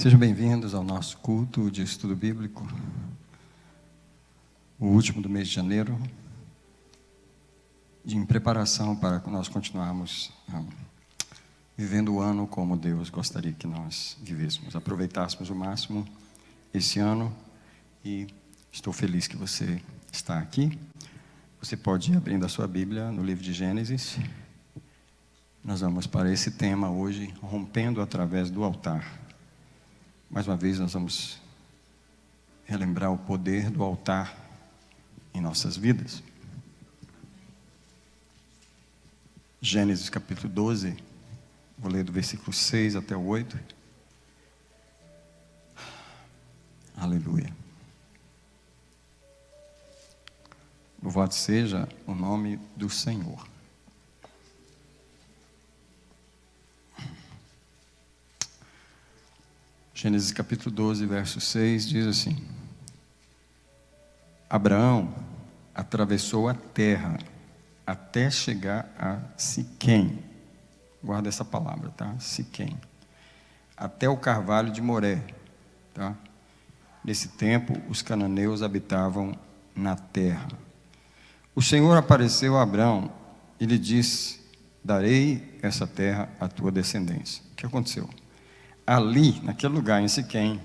Sejam bem-vindos ao nosso culto de estudo bíblico, o último do mês de janeiro, em preparação para nós continuarmos vivendo o ano como Deus gostaria que nós vivêssemos, aproveitássemos o máximo esse ano, e estou feliz que você está aqui. Você pode ir abrindo a sua Bíblia no livro de Gênesis. Nós vamos para esse tema hoje, rompendo através do altar. Mais uma vez nós vamos relembrar o poder do altar em nossas vidas. Gênesis capítulo 12, vou ler do versículo 6 até o 8. Aleluia. Louvado seja o nome do Senhor. Gênesis capítulo 12, verso 6, diz assim: Abraão atravessou a terra até chegar a Siquém. Guarda essa palavra, tá? Siquém. Até o carvalho de Moré, tá? Nesse tempo, os cananeus habitavam na terra. O Senhor apareceu a Abraão e lhe disse: darei essa terra à tua descendência. O que aconteceu? Ali, naquele lugar em Siquém,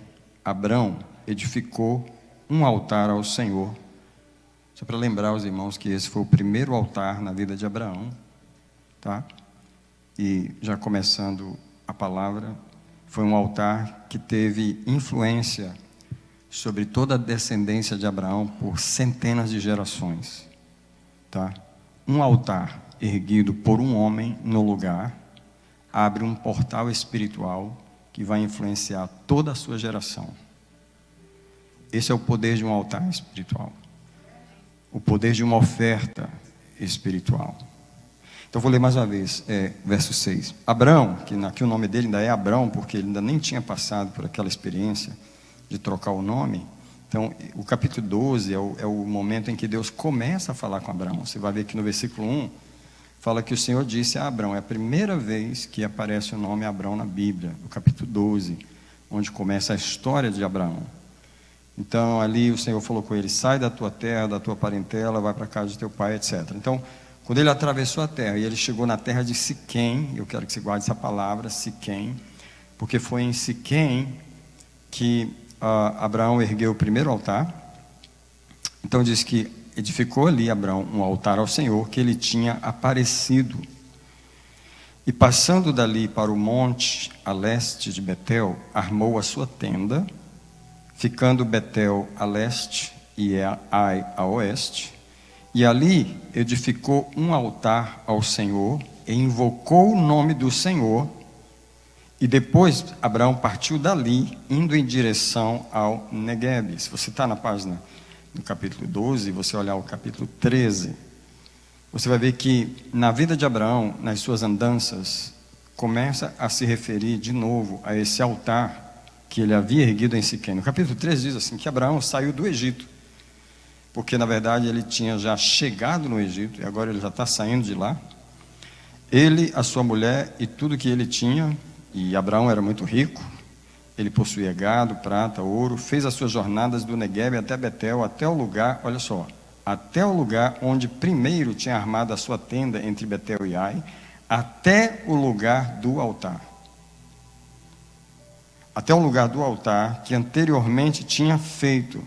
Abraão edificou um altar ao Senhor. Só para lembrar os irmãos que esse foi o primeiro altar na vida de Abraão, tá? E já começando a palavra, foi um altar que teve influência sobre toda a descendência de Abraão por centenas de gerações, tá? Um altar erguido por um homem no lugar abre um portal espiritual que vai influenciar toda a sua geração. Esse é o poder de um altar espiritual. O poder de uma oferta espiritual. Então vou ler mais uma vez, verso 6. Abraão, que aqui o nome dele ainda é Abraão, porque ele ainda nem tinha passado por aquela experiência de trocar o nome. Então o capítulo 12 é o momento em que Deus começa a falar com Abraão. Você vai ver que no versículo 1, fala que o Senhor disse a Abraão. É a primeira vez que aparece o nome Abraão na Bíblia, no capítulo 12, onde começa a história de Abraão. Então ali o Senhor falou com ele: sai da tua terra, da tua parentela, vai para a casa de teu pai, etc. Então, quando ele atravessou a terra e ele chegou na terra de Siquém, eu quero que você guarde essa palavra, Siquém, porque foi em Siquém que Abraão ergueu o primeiro altar. Então diz que edificou ali Abraão um altar ao Senhor que ele tinha aparecido. E passando dali para o monte a leste de Betel, armou a sua tenda, ficando Betel a leste e Ai a oeste. E ali edificou um altar ao Senhor e invocou o nome do Senhor. E depois Abraão partiu dali, indo em direção ao Neguebe. Se você está na página, no capítulo 12, você olhar o capítulo 13, você vai ver que na vida de Abraão, nas suas andanças, começa a se referir de novo a esse altar que ele havia erguido em Siquém. No capítulo 13 diz assim, que Abraão saiu do Egito, porque na verdade ele tinha já chegado no Egito, e agora ele já está saindo de lá. Ele, a sua mulher e tudo que ele tinha, e Abraão era muito rico, ele possuía gado, prata, ouro, fez as suas jornadas do Neguebe até Betel, até o lugar, olha só, até o lugar onde primeiro tinha armado a sua tenda entre Betel e Ai, até o lugar do altar. Até o lugar do altar que anteriormente tinha feito.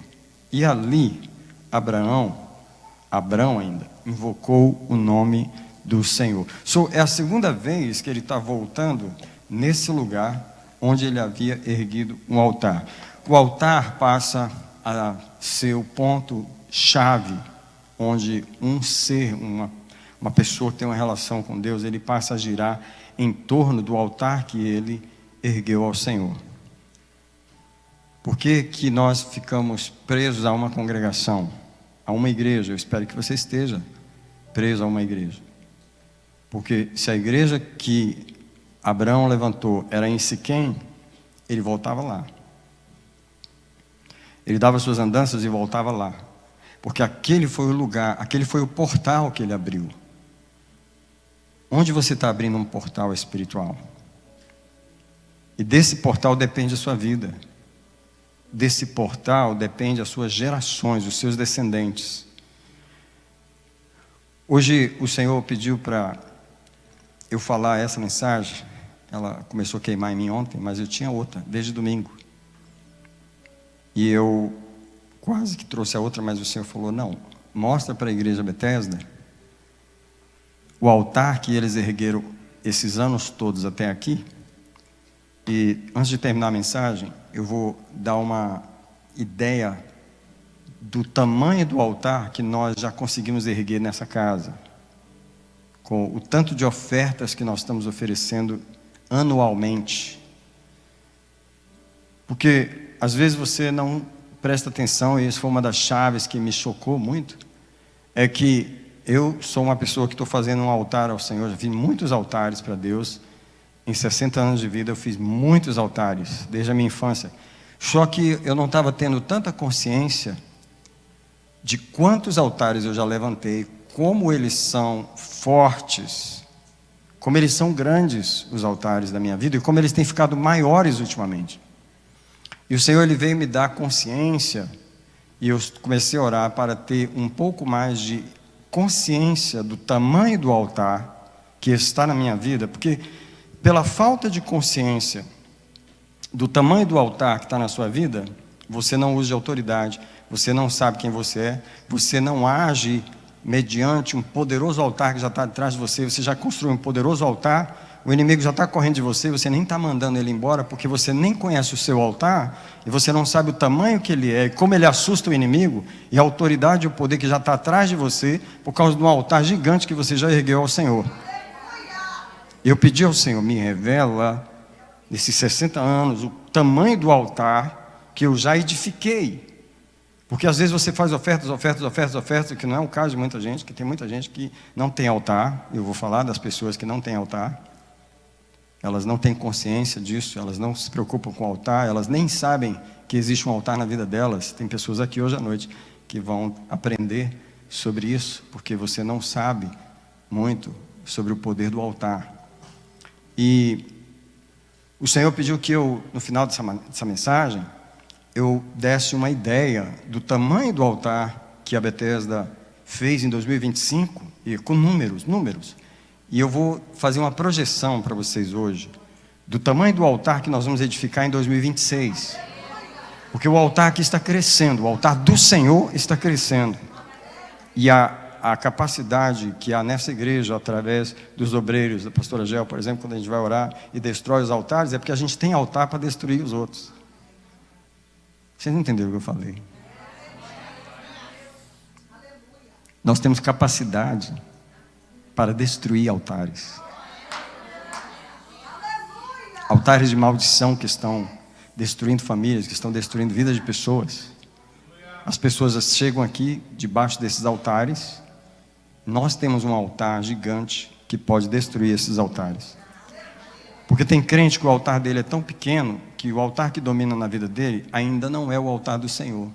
E ali, Abraão ainda, invocou o nome do Senhor. É a segunda vez que ele está voltando nesse lugar onde ele havia erguido um altar. O altar passa a ser o ponto-chave, onde um ser, uma pessoa que tem uma relação com Deus, ele passa a girar em torno do altar que ele ergueu ao Senhor. Por que que nós ficamos presos a uma congregação, a uma igreja? Eu espero que você esteja preso a uma igreja. Porque se a igreja que Abraão levantou era em Siquém, ele voltava lá. Ele dava suas andanças e voltava lá. Porque aquele foi o lugar, aquele foi o portal que ele abriu. Onde você está abrindo um portal espiritual? E desse portal depende a sua vida. Desse portal depende as suas gerações, os seus descendentes. Hoje o Senhor pediu para eu falar essa mensagem. Ela começou a queimar em mim ontem, mas eu tinha outra, desde domingo. E eu quase que trouxe a outra, mas o Senhor falou, não, mostra para a igreja Bethesda o altar que eles ergueram esses anos todos até aqui. E antes de terminar a mensagem, eu vou dar uma ideia do tamanho do altar que nós já conseguimos erguer nessa casa, com o tanto de ofertas que nós estamos oferecendo anualmente. Porque às vezes você não presta atenção, e isso foi uma das chaves que me chocou muito, é que eu sou uma pessoa que estou fazendo um altar ao Senhor, já fiz muitos altares para Deus. Em 60 anos de vida eu fiz muitos altares, desde a minha infância. Só que eu não estava tendo tanta consciência de quantos altares eu já levantei, como eles são fortes, como eles são grandes os altares da minha vida, e como eles têm ficado maiores ultimamente. E o Senhor, Ele veio me dar consciência, e eu comecei a orar para ter um pouco mais de consciência do tamanho do altar que está na minha vida, porque pela falta de consciência do tamanho do altar que está na sua vida, você não usa de autoridade, você não sabe quem você não age mediante um poderoso altar que já está atrás de você, você já construiu um poderoso altar, o inimigo já está correndo de você, você nem está mandando ele embora, porque você nem conhece o seu altar, e você não sabe o tamanho que ele é, e como ele assusta o inimigo, e a autoridade e o poder que já está atrás de você, por causa de um altar gigante que você já ergueu ao Senhor. Eu pedi ao Senhor, me revela, nesses 60 anos, o tamanho do altar que eu já edifiquei. Porque às vezes você faz ofertas, que não é o caso de muita gente, que tem muita gente que não tem altar. Eu vou falar das pessoas que não têm altar. Elas não têm consciência disso, elas não se preocupam com o altar, elas nem sabem que existe um altar na vida delas. Tem pessoas aqui hoje à noite que vão aprender sobre isso, porque você não sabe muito sobre o poder do altar. E o Senhor pediu que eu, no final dessa mensagem, eu desse uma ideia do tamanho do altar que a Bethesda fez em 2025, e com números. E eu vou fazer uma projeção para vocês hoje, do tamanho do altar que nós vamos edificar em 2026. Porque o altar aqui está crescendo, o altar do Senhor está crescendo. E a capacidade que há nessa igreja, através dos obreiros, da pastora Gel, por exemplo, quando a gente vai orar e destrói os altares, é porque a gente tem altar para destruir os outros. Vocês não entenderam o que eu falei? Nós temos capacidade para destruir altares. Altares de maldição que estão destruindo famílias, que estão destruindo vidas de pessoas. As pessoas chegam aqui debaixo desses altares. Nós temos um altar gigante que pode destruir esses altares. Porque tem crente que o altar dele é tão pequeno que o altar que domina na vida dele ainda não é o altar do Senhor.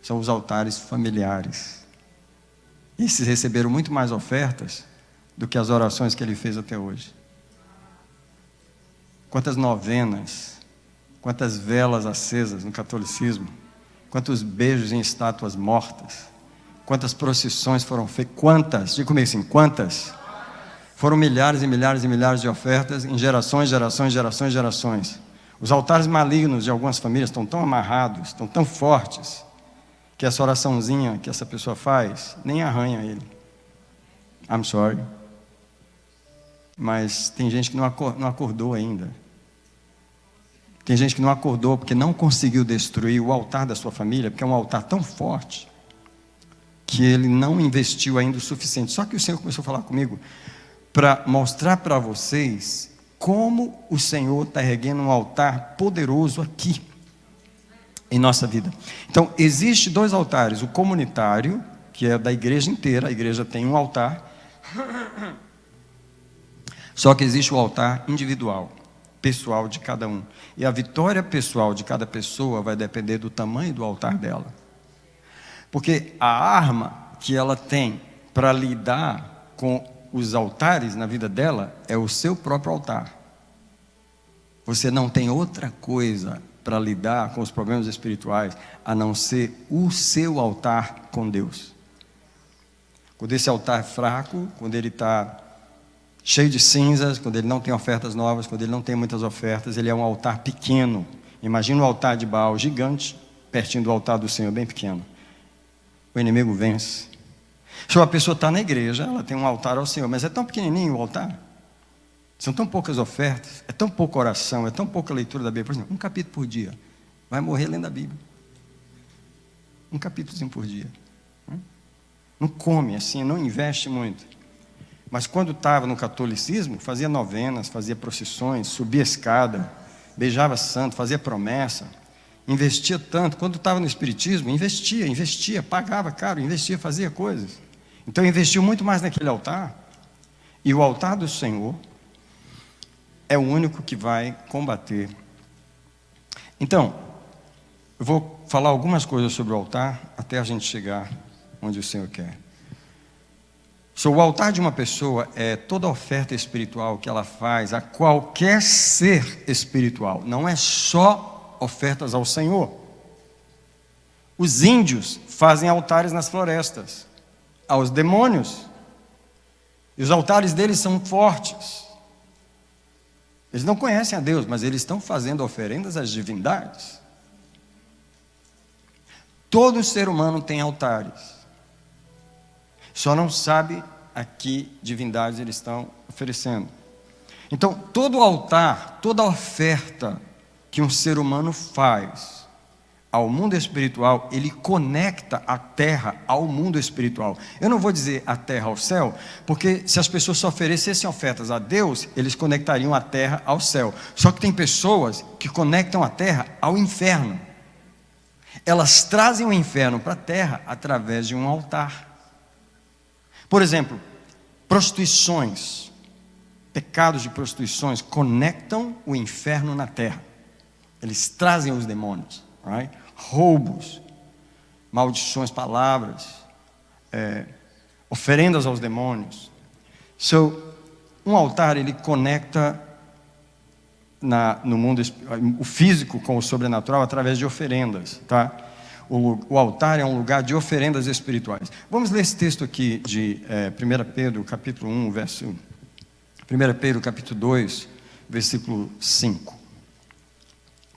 São os altares familiares. Esses receberam muito mais ofertas do que as orações que ele fez até hoje. Quantas novenas, quantas velas acesas no catolicismo, quantos beijos em estátuas mortas, quantas procissões foram feitas, quantas, diga comigo assim, quantas? Foram milhares e milhares e milhares de ofertas em gerações. Os altares malignos de algumas famílias estão tão amarrados, estão tão fortes, que essa oraçãozinha que essa pessoa faz, nem arranha ele. I'm sorry. Mas tem gente que não acordou ainda. Tem gente que não acordou porque não conseguiu destruir o altar da sua família, porque é um altar tão forte, que ele não investiu ainda o suficiente. Só que o Senhor começou a falar comigo, para mostrar para vocês como o Senhor está erguendo um altar poderoso aqui, em nossa vida. Então, existe 2 altares, o comunitário, que é da igreja inteira, a igreja tem um altar, só que existe o altar individual, pessoal de cada um, e a vitória pessoal de cada pessoa vai depender do tamanho do altar dela, porque a arma que ela tem para lidar com os altares na vida dela é o seu próprio altar. você não tem outra coisa para lidar com os problemas espirituais a não ser o seu altar com Deus. Quando esse altar é fraco, quando ele está cheio de cinzas, quando ele não tem ofertas novas, quando ele não tem muitas ofertas, ele é um altar pequeno. Imagina um altar de Baal gigante, pertinho do altar do Senhor, bem pequeno. O inimigo vence. Se uma pessoa está na igreja, ela tem um altar ao Senhor, mas é tão pequenininho o altar. São tão poucas ofertas, é tão pouca oração, é tão pouca leitura da Bíblia. Por exemplo, um capítulo por dia. Vai morrer lendo a Bíblia. Um capítulozinho por dia. Não come assim, não investe muito. Mas quando estava no catolicismo, fazia novenas, fazia procissões, subia escada, beijava santo, fazia promessa, investia tanto. Quando estava no espiritismo, investia, pagava caro, investia, fazia coisas. Então investiu muito mais naquele altar. E o altar do Senhor é o único que vai combater. Então, eu vou falar algumas coisas sobre o altar, até a gente chegar onde o Senhor quer. O altar de uma pessoa é toda oferta espiritual que ela faz a qualquer ser espiritual. Não é só ofertas ao Senhor. Os índios fazem altares nas florestas aos demônios. E os altares deles são fortes. Eles não conhecem a Deus, mas eles estão fazendo oferendas às divindades. Todo ser humano tem altares. Só não sabe a que divindades eles estão oferecendo. Então, todo altar, toda oferta que um ser humano faz ao mundo espiritual, ele conecta a terra ao mundo espiritual. Eu não vou dizer a terra ao céu, porque se as pessoas só oferecessem ofertas a Deus, eles conectariam a terra ao céu. Só que tem pessoas que conectam a terra ao inferno. Elas trazem o inferno para a terra através de um altar. Por exemplo, prostituições, pecados de prostituições conectam o inferno na terra. Eles trazem os demônios. Right? Roubos, maldições, palavras, oferendas aos demônios. Um altar, ele conecta no mundo o físico com o sobrenatural através de oferendas, tá? O altar é um lugar de oferendas espirituais. Vamos ler esse texto aqui de 1 Pedro, capítulo 1, verso 1. 1 Pedro, capítulo 2, versículo 5.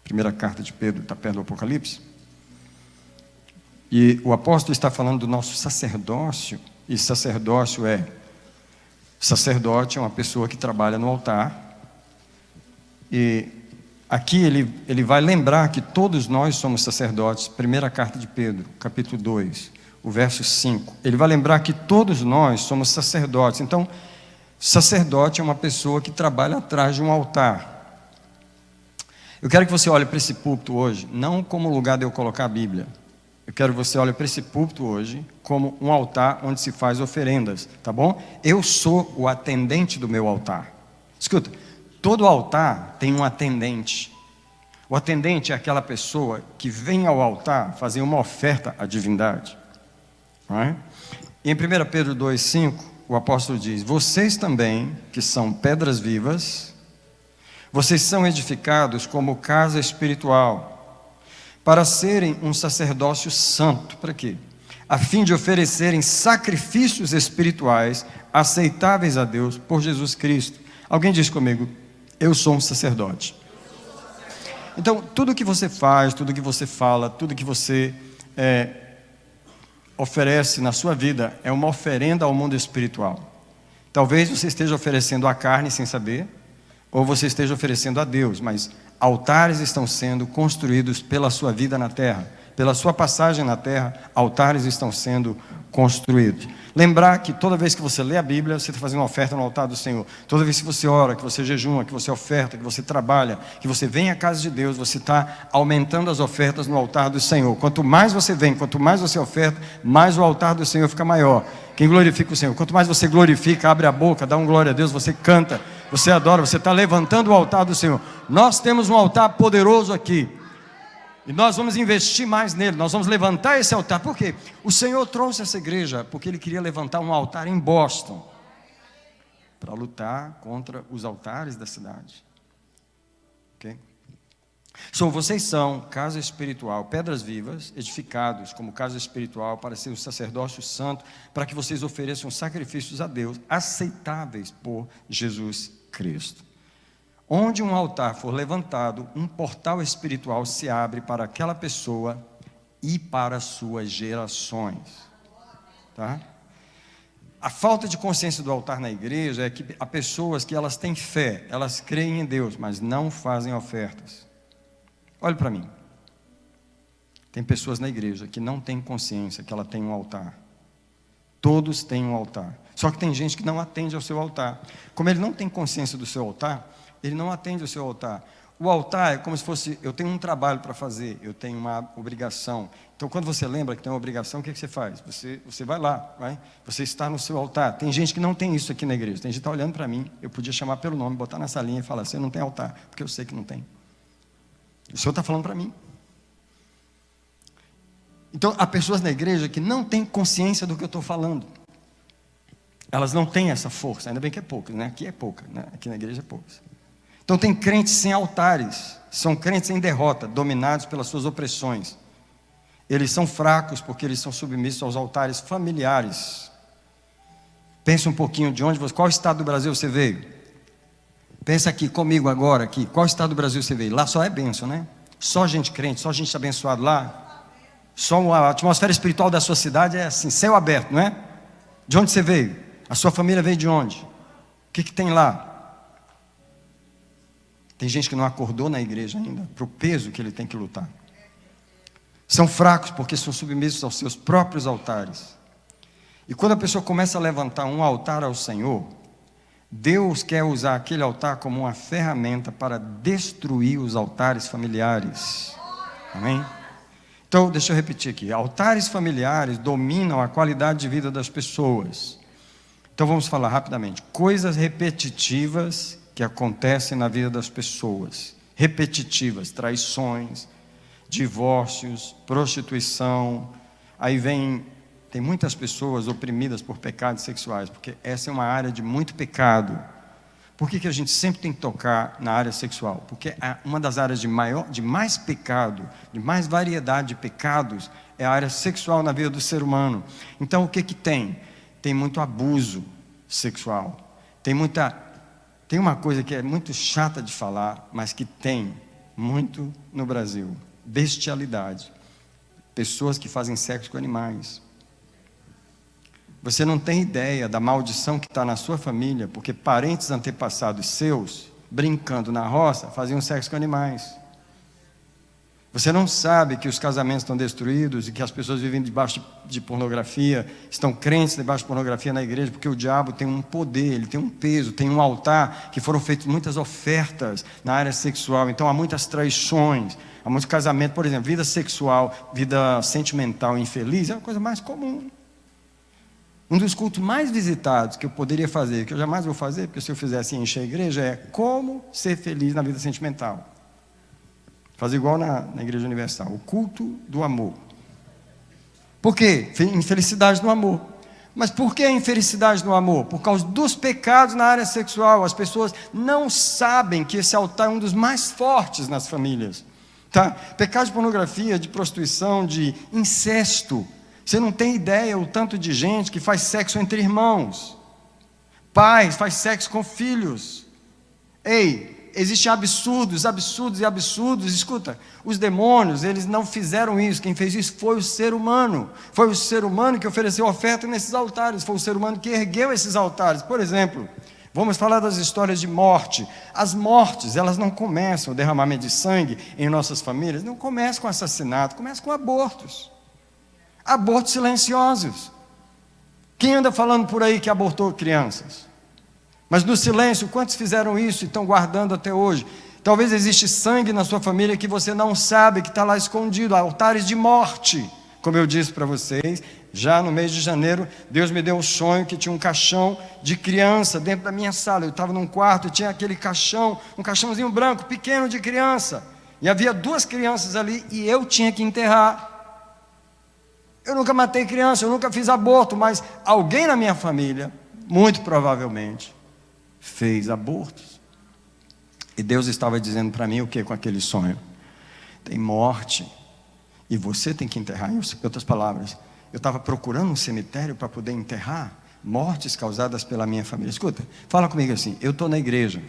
Primeira carta de Pedro, está perto do Apocalipse. E o apóstolo está falando do nosso sacerdócio. E sacerdote é uma pessoa que trabalha no altar. E aqui ele vai lembrar que todos nós somos sacerdotes. Primeira carta de Pedro, capítulo 2, o verso 5. Ele vai lembrar que todos nós somos sacerdotes. Então, sacerdote é uma pessoa que trabalha atrás de um altar. Eu quero que você olhe para esse púlpito hoje, não como lugar de eu colocar a Bíblia. Eu quero que você olhe para esse púlpito hoje como um altar onde se faz oferendas, tá bom? Eu sou o atendente do meu altar. Escuta, todo altar tem um atendente. O atendente é aquela pessoa que vem ao altar fazer uma oferta à divindade. Right? E em 1 Pedro 2,5, o apóstolo diz: vocês também, que são pedras vivas, vocês são edificados como casa espiritual, para serem um sacerdócio santo. Para quê? A fim de oferecerem sacrifícios espirituais aceitáveis a Deus por Jesus Cristo. Alguém diz comigo: eu sou um sacerdote. Então, tudo que você faz, tudo que você fala, tudo que você oferece na sua vida é uma oferenda ao mundo espiritual. Talvez você esteja oferecendo a carne sem saber, ou você esteja oferecendo a Deus, mas altares estão sendo construídos pela sua vida na terra, pela sua passagem na terra, altares estão sendo construídos. Lembrar que toda vez que você lê a Bíblia, você está fazendo uma oferta no altar do Senhor. Toda vez que você ora, que você jejuma, que você oferta, que você trabalha, que você vem à casa de Deus, você está aumentando as ofertas no altar do Senhor. Quanto mais você vem, quanto mais você oferta, mais o altar do Senhor fica maior. Quem glorifica o Senhor? Quanto mais você glorifica, abre a boca, dá um glória a Deus, você canta, você adora, você está levantando o altar do Senhor. Nós temos um altar poderoso aqui. E nós vamos investir mais nele, nós vamos levantar esse altar. Por quê? O Senhor trouxe essa igreja porque Ele queria levantar um altar em Boston para lutar contra os altares da cidade. Ok? Vocês são casa espiritual, pedras vivas, edificados como casa espiritual para ser o sacerdócio santo, para que vocês ofereçam sacrifícios a Deus, aceitáveis por Jesus Cristo. Onde um altar for levantado, um portal espiritual se abre para aquela pessoa e para suas gerações. Tá? A falta de consciência do altar na igreja é que há pessoas que elas têm fé, elas creem em Deus, mas não fazem ofertas. Olhe para mim. Tem pessoas na igreja que não têm consciência que ela tem um altar. Todos têm um altar. Só que tem gente que não atende ao seu altar. Como ele não tem consciência do seu altar, ele não atende ao seu altar. O altar é como se fosse, eu tenho um trabalho para fazer, eu tenho uma obrigação. Então, quando você lembra que tem uma obrigação, o que você faz? Você vai lá, você está no seu altar. Tem gente que não tem isso aqui na igreja. Tem gente que está olhando para mim, eu podia chamar pelo nome, botar nessa linha e falar, você não tem altar, porque eu sei que não tem. O Senhor está falando para mim. Então, há pessoas na igreja que não têm consciência do que eu estou falando. Elas não têm essa força, ainda bem que é pouca, né? Aqui é pouca, né? Aqui na igreja é poucas. Então tem crentes sem altares, são crentes em derrota, dominados pelas suas opressões. Eles são fracos porque eles são submissos aos altares familiares. Pensa um pouquinho de onde você, qual estado do Brasil você veio? Pensa aqui comigo agora, aqui, qual estado do Brasil você veio? Lá só é bênção, né? Só gente crente, só gente abençoada lá. Só a atmosfera espiritual da sua cidade é assim, céu aberto, não é? De onde você veio? A sua família veio de onde? O que tem lá? Tem gente que não acordou na igreja ainda para o peso que ele tem que lutar. São fracos porque são submissos aos seus próprios altares. E quando a pessoa começa a levantar um altar ao Senhor, Deus quer usar aquele altar como uma ferramenta para destruir os altares familiares. Amém? Então, deixa eu repetir aqui. Altares familiares dominam a qualidade de vida das pessoas. Então, vamos falar rapidamente. Coisas repetitivas que acontecem na vida das pessoas. Repetitivas, traições, divórcios, prostituição. Aí tem muitas pessoas oprimidas por pecados sexuais, porque essa é uma área de muito pecado. Por que a gente sempre tem que tocar na área sexual? Porque é uma das áreas de mais pecado, de mais variedade de pecados, é a área sexual na vida do ser humano. Então o que tem? Tem muito abuso sexual. Tem uma coisa que é muito chata de falar, mas que tem muito no Brasil. Bestialidade. Pessoas que fazem sexo com animais. Você não tem ideia da maldição que está na sua família, porque parentes antepassados seus, brincando na roça, faziam sexo com animais. Você não sabe que os casamentos estão destruídos e que as pessoas vivem debaixo de pornografia, estão crentes debaixo de pornografia na igreja, porque o diabo tem um poder, ele tem um peso, tem um altar, que foram feitas muitas ofertas na área sexual. Então há muitas traições, há muitos casamentos, por exemplo, vida sexual, vida sentimental infeliz, é uma coisa mais comum. Um dos cultos mais visitados que eu poderia fazer, que eu jamais vou fazer, porque se eu fizesse encher a igreja, é como ser feliz na vida sentimental. Fazer igual na Igreja Universal, o culto do amor. Por quê? Infelicidade no amor. Mas por que a infelicidade no amor? Por causa dos pecados na área sexual. As pessoas não sabem que esse altar é um dos mais fortes nas famílias. Tá? Pecado de pornografia, de prostituição, de incesto. Você não tem ideia o tanto de gente que faz sexo entre irmãos. Pais faz sexo com filhos. Existem absurdos. Escuta, os demônios, eles não fizeram isso. Quem fez isso foi o ser humano. Foi o ser humano que ofereceu oferta nesses altares. Foi o ser humano que ergueu esses altares. Por exemplo, vamos falar das histórias de morte. As mortes, elas não começam, o derramamento de sangue em nossas famílias, não começa com assassinato, começa com abortos. Abortos silenciosos. Quem anda falando por aí que abortou crianças? Mas no silêncio, quantos fizeram isso e estão guardando até hoje? Talvez existe sangue na sua família que você não sabe, que está lá escondido, altares de morte. Como eu disse para vocês, já no mês de janeiro, Deus me deu um sonho que tinha um caixão de criança dentro da minha sala. Eu estava num quarto e tinha aquele caixão, um caixãozinho branco, pequeno de criança. E havia 2 crianças ali e eu tinha que enterrar. Eu nunca matei criança, eu nunca fiz aborto, mas alguém na minha família, muito provavelmente, fez abortos. E Deus estava dizendo para mim o que com aquele sonho? tem morte, e você tem que enterrar. Em outras palavras, eu estava procurando um cemitério para poder enterrar mortes causadas pela minha família. Escuta, fala comigo assim: eu estou na igreja.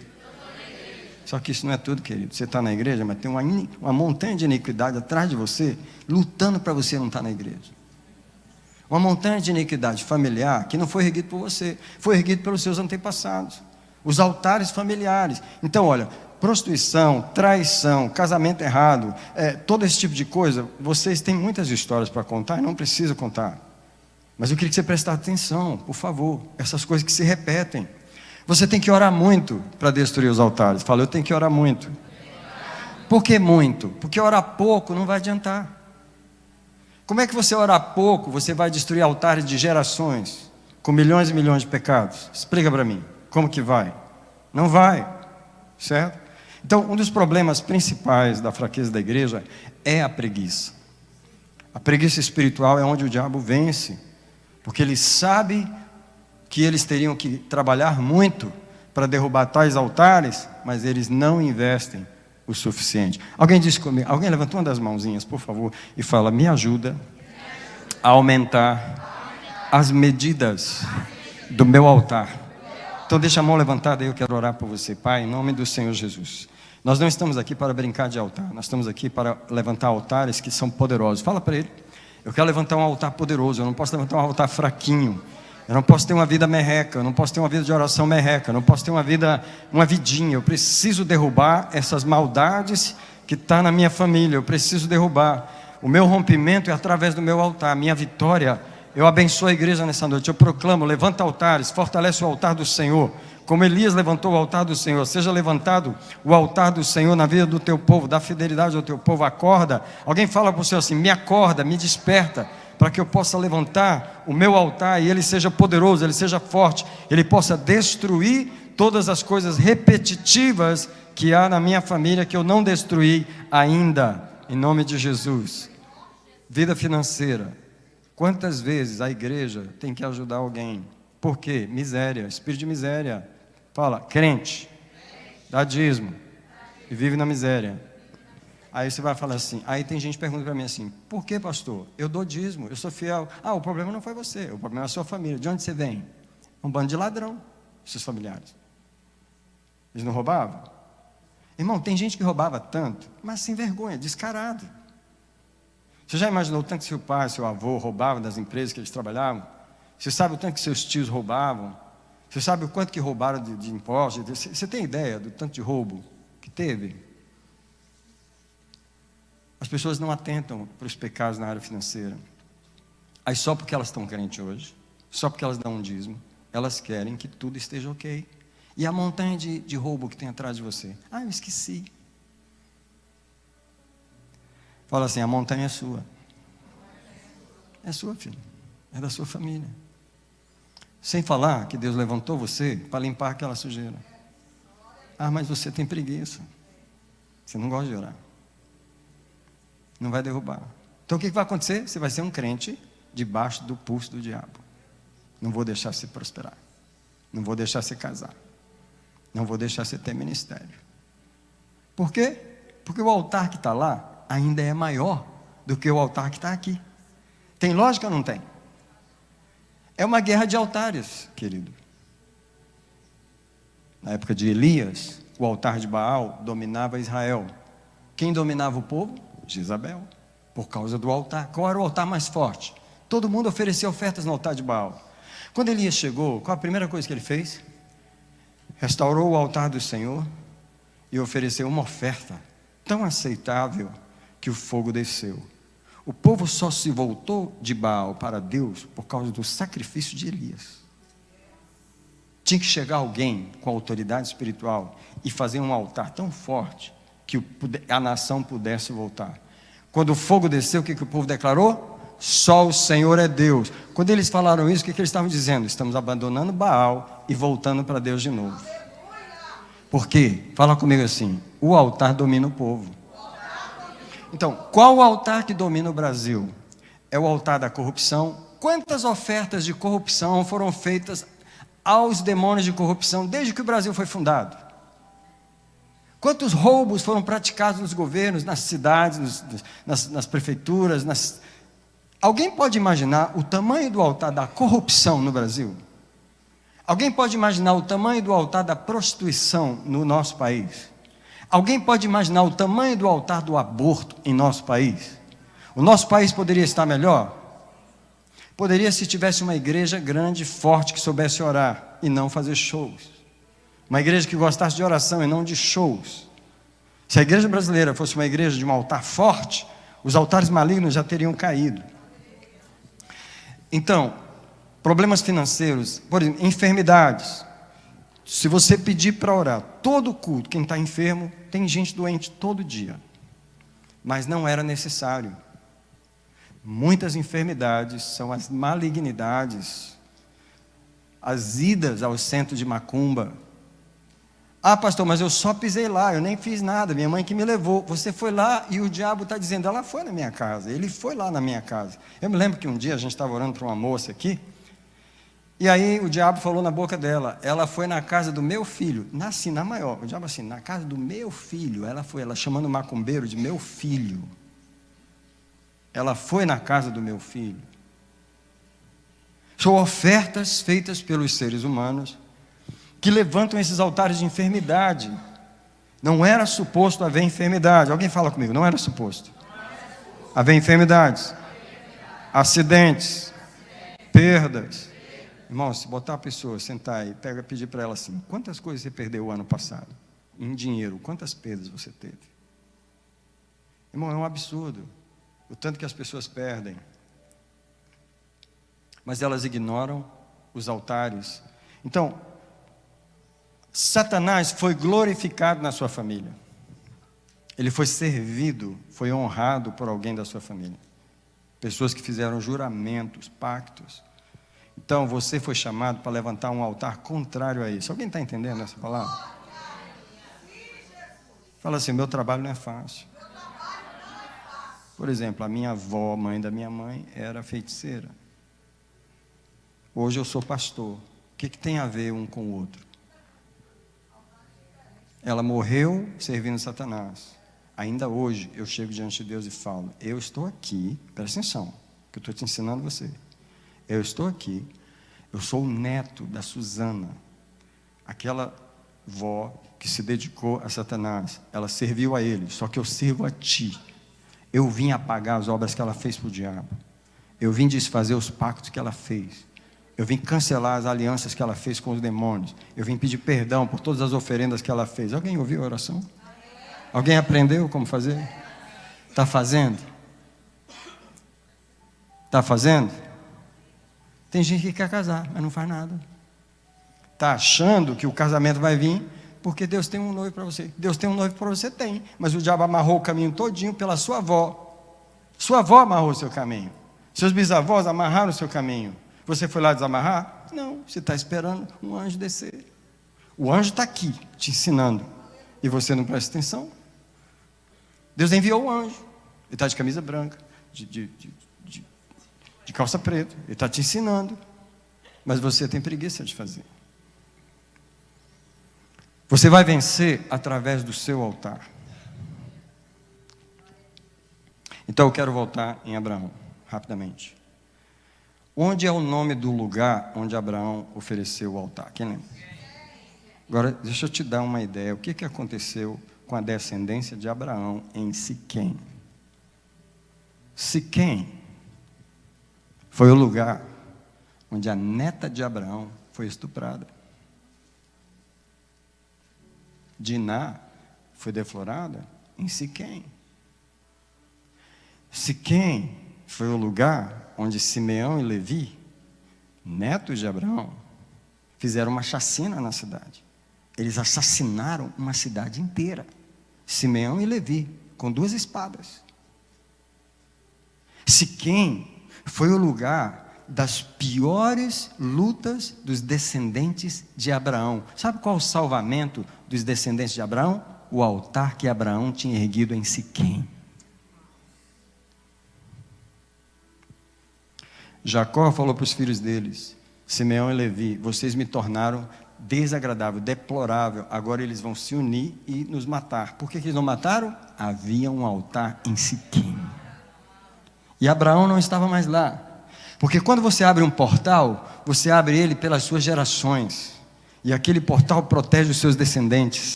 Só que isso não é tudo, querido. Você está na igreja, mas tem uma montanha de iniquidade atrás de você, lutando para você não estar na igreja. Uma montanha de iniquidade familiar que não foi erguida por você, foi erguida pelos seus antepassados. Os altares familiares. Então, olha, prostituição, traição, casamento errado, todo esse tipo de coisa, vocês têm muitas histórias para contar e não precisa contar. Mas eu queria que você prestasse atenção, por favor, essas coisas que se repetem. Você tem que orar muito para destruir os altares. Fala, eu tenho que orar muito. Por que muito? Porque orar pouco não vai adiantar. Como é que você orar pouco, você vai destruir altares de gerações, com milhões e milhões de pecados? Explica para mim, como que vai? Não vai, certo? Então, um dos problemas principais da fraqueza da igreja é a preguiça. A preguiça espiritual é onde o diabo vence, porque ele sabe que eles teriam que trabalhar muito para derrubar tais altares, mas eles não investem o suficiente. Alguém disse comigo, alguém levantou uma das mãozinhas, por favor, e fala, me ajuda a aumentar as medidas do meu altar. Então deixa a mão levantada aí, eu quero orar por você, Pai, em nome do Senhor Jesus. Nós não estamos aqui para brincar de altar, nós estamos aqui para levantar altares que são poderosos. Fala para ele, eu quero levantar um altar poderoso, eu não posso levantar um altar fraquinho. Eu não posso ter uma vida merreca, eu não posso ter uma vida de oração merreca, eu não posso ter uma vidinha. Eu preciso derrubar essas maldades que estão na minha família, eu preciso derrubar. O meu rompimento é através do meu altar, a minha vitória. Eu abençoo a igreja nessa noite, eu proclamo, levanta altares, fortalece o altar do Senhor. Como Elias levantou o altar do Senhor, seja levantado o altar do Senhor na vida do teu povo, dá fidelidade ao teu povo, acorda. Alguém fala para o Senhor assim, me acorda, me desperta, para que eu possa levantar o meu altar e ele seja poderoso, ele seja forte, ele possa destruir todas as coisas repetitivas que há na minha família que eu não destruí ainda, em nome de Jesus. Vida financeira. Quantas vezes a igreja tem que ajudar alguém? Por quê? Miséria, espírito de miséria. Fala, crente, dá dízimo e vive na miséria. Aí você vai falar assim, aí tem gente que pergunta para mim assim, por que, pastor? Eu dou dízimo, eu sou fiel. Ah, o problema não foi você, o problema é a sua família. De onde você vem? Um bando de ladrão, seus familiares. Eles não roubavam? Irmão, tem gente que roubava tanto, mas sem vergonha, descarado. Você já imaginou o tanto que seu pai, seu avô roubavam das empresas que eles trabalhavam? Você sabe o tanto que seus tios roubavam? Você sabe o quanto que roubaram de impostos? Você tem ideia do tanto de roubo que teve? As pessoas não atentam para os pecados na área financeira. Aí só porque elas estão crentes hoje, só porque elas dão um dízimo, elas querem que tudo esteja ok. E a montanha de roubo que tem atrás de você? Ah, eu esqueci. Fala assim, a montanha é sua. É sua, filho. É da sua família. Sem falar que Deus levantou você para limpar aquela sujeira. Ah, mas você tem preguiça. Você não gosta de orar. Não vai derrubar. Então o que vai acontecer? Você vai ser um crente debaixo do pulso do diabo. Não vou deixar você prosperar. Não vou deixar você casar. Não vou deixar você ter ministério. Por quê? Porque o altar que está lá ainda é maior do que o altar que está aqui. Tem lógica ou não tem? É uma guerra de altares, querido. Na época de Elias, o altar de Baal dominava Israel. Quem dominava o povo? Jezabel, por causa do altar. Qual era o altar mais forte? Todo mundo oferecia ofertas no altar de Baal. Quando Elias chegou, qual a primeira coisa que ele fez? Restaurou o altar do Senhor e ofereceu uma oferta tão aceitável que o fogo desceu. O povo só se voltou de Baal para Deus por causa do sacrifício de Elias. Tinha que chegar alguém com autoridade espiritual e fazer um altar tão forte que a nação pudesse voltar. Quando o fogo desceu, o que o povo declarou? Só o Senhor é Deus. Quando eles falaram isso, o que eles estavam dizendo? Estamos abandonando Baal e voltando para Deus de novo. Por quê? Fala comigo assim, o altar domina o povo. Então, qual o altar que domina o Brasil? É o altar da corrupção. Quantas ofertas de corrupção foram feitas aos demônios de corrupção desde que o Brasil foi fundado? Quantos roubos foram praticados nos governos, nas cidades, nas prefeituras, Alguém pode imaginar o tamanho do altar da corrupção no Brasil? Alguém pode imaginar o tamanho do altar da prostituição no nosso país? Alguém pode imaginar o tamanho do altar do aborto em nosso país? O nosso país poderia estar melhor? Poderia se tivesse uma igreja grande, forte, que soubesse orar e não fazer shows. Uma igreja que gostasse de oração e não de shows. Se a igreja brasileira fosse uma igreja de um altar forte, os altares malignos já teriam caído. Então, problemas financeiros, por exemplo, enfermidades. Se você pedir para orar todo culto, quem está enfermo, tem gente doente todo dia. Mas não era necessário. Muitas enfermidades são as malignidades, as idas ao centro de macumba. Ah, pastor, mas eu só pisei lá, eu nem fiz nada, minha mãe que me levou. Você foi lá e o diabo está dizendo, ela foi na minha casa, ele foi lá na minha casa. Eu me lembro que um dia a gente estava orando para uma moça aqui, e aí o diabo falou na boca dela, ela foi na casa do meu filho, assim, na maior, o diabo assim, na casa do meu filho, ela chamando o macumbeiro de meu filho. Ela foi na casa do meu filho. São ofertas feitas pelos seres humanos, que levantam esses altares de enfermidade. Não era suposto haver enfermidade. Alguém fala comigo, não era suposto haver enfermidades, acidentes, perdas. Irmão, se botar a pessoa, sentar e pedir para ela assim, quantas coisas você perdeu o ano passado? Em dinheiro, quantas perdas você teve? Irmão, é um absurdo o tanto que as pessoas perdem. Mas elas ignoram os altares. Então, Satanás foi glorificado na sua família. Ele foi servido, foi honrado por alguém da sua família. Pessoas que fizeram juramentos, pactos. Então você foi chamado para levantar um altar contrário a isso. Alguém está entendendo essa palavra? Fala assim, meu trabalho não é fácil. Por exemplo, a minha avó, mãe da minha mãe, era feiticeira. Hoje eu sou pastor. O que tem a ver um com o outro? Ela morreu servindo Satanás. Ainda hoje eu chego diante de Deus e falo, eu estou aqui, presta atenção, que eu estou te ensinando você. Eu estou aqui, eu sou o neto da Susana, aquela vó que se dedicou a Satanás. Ela serviu a ele, só que eu sirvo a ti. Eu vim apagar as obras que ela fez para o diabo. Eu vim desfazer os pactos que ela fez. Eu vim cancelar as alianças que ela fez com os demônios. Eu vim pedir perdão por todas as oferendas que ela fez. Alguém ouviu a oração? Alguém aprendeu como fazer? Está fazendo? Está fazendo? Tem gente que quer casar, mas não faz nada. Está achando que o casamento vai vir porque Deus tem um noivo para você. Deus tem um noivo para você? Tem. Mas o diabo amarrou o caminho todinho pela sua avó. Sua avó amarrou o seu caminho. Seus bisavós amarraram o seu caminho. Você foi lá desamarrar? Não, você está esperando um anjo descer. O anjo está aqui, te ensinando. E você não presta atenção? Deus enviou o anjo. Ele está de camisa branca, de calça preta. Ele está te ensinando. Mas você tem preguiça de fazer. Você vai vencer através do seu altar. Então eu quero voltar em Abraão, rapidamente. Onde é o nome do lugar onde Abraão ofereceu o altar? Quem lembra? Agora, deixa eu te dar uma ideia. O que aconteceu com a descendência de Abraão em Siquém? Siquém foi o lugar onde a neta de Abraão foi estuprada. Diná foi deflorada em Siquém. Siquém foi o lugar onde Simeão e Levi, netos de Abraão, fizeram uma chacina na cidade. Eles assassinaram uma cidade inteira. Simeão e Levi, com 2 espadas. Siquém foi o lugar das piores lutas dos descendentes de Abraão. Sabe qual o salvamento dos descendentes de Abraão? O altar que Abraão tinha erguido em Siquém. Jacó falou para os filhos deles, Simeão e Levi, vocês me tornaram desagradável, deplorável. Agora eles vão se unir e nos matar. Por que eles não mataram? Havia um altar em Siquém. E Abraão não estava mais lá. Porque quando você abre um portal, você abre ele pelas suas gerações. E aquele portal protege os seus descendentes.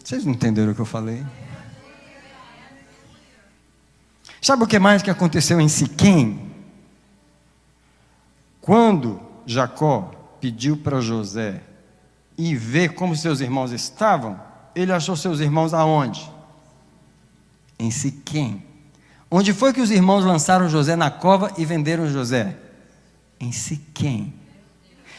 Vocês não entenderam o que eu falei? Sabe o que mais que aconteceu em Siquém? Quando Jacó pediu para José ir ver como seus irmãos estavam, ele achou seus irmãos aonde? Em Siquém. Onde foi que os irmãos lançaram José na cova e venderam José? Em Siquém.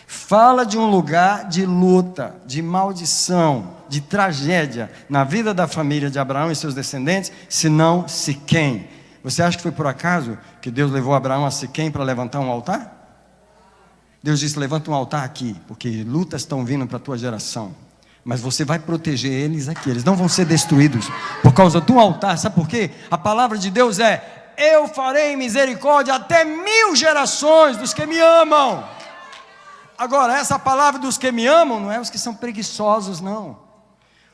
Fala de um lugar de luta, de maldição, de tragédia na vida da família de Abraão e seus descendentes, senão Siquém. Você acha que foi por acaso que Deus levou Abraão a Siquém para levantar um altar? Deus disse: levanta um altar aqui, porque lutas estão vindo para a tua geração, mas você vai proteger eles aqui, eles não vão ser destruídos por causa do altar. Sabe por quê? A palavra de Deus é: eu farei misericórdia até 1000 gerações dos que me amam. Agora, essa palavra dos que me amam não é os que são preguiçosos, não.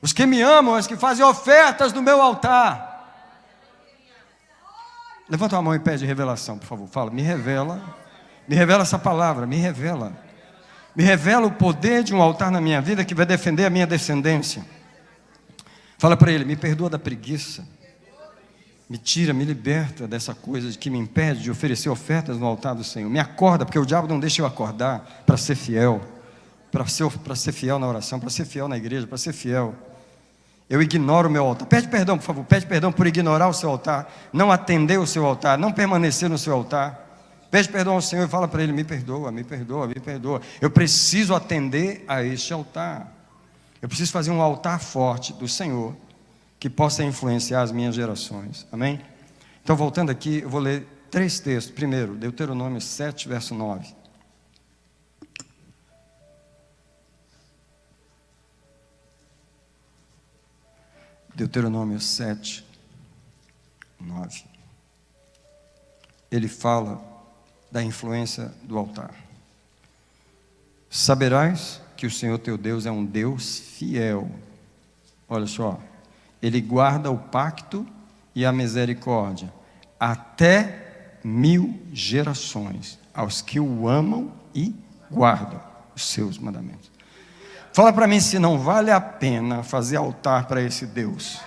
Os que me amam, os que fazem ofertas no meu altar. Levanta a mão e pede revelação, por favor. Fala: me revela essa palavra, me revela o poder de um altar na minha vida que vai defender a minha descendência. Fala para ele: me perdoa da preguiça, me tira, me liberta dessa coisa que me impede de oferecer ofertas no altar do Senhor. Me acorda, porque o diabo não deixa eu acordar para ser fiel, para ser fiel na oração, para ser fiel na igreja, para ser fiel. Eu ignoro o meu altar. Pede perdão, por favor. Pede perdão por ignorar o seu altar, não atender o seu altar, não permanecer no seu altar. Pede perdão ao Senhor e fala para Ele: me perdoa, me perdoa, me perdoa. Eu preciso atender a este altar. Eu preciso fazer um altar forte do Senhor, que possa influenciar as minhas gerações. Amém? Então, voltando aqui, eu vou ler 3 textos. Primeiro, Deuteronômio 7, verso 9. Deuteronômio 7, 9. Ele fala da influência do altar. Saberás que o Senhor teu Deus é um Deus fiel. Olha só. Ele guarda o pacto e a misericórdia até 1000 gerações aos que o amam e guardam os seus mandamentos. Fala para mim se não vale a pena fazer altar para esse Deus.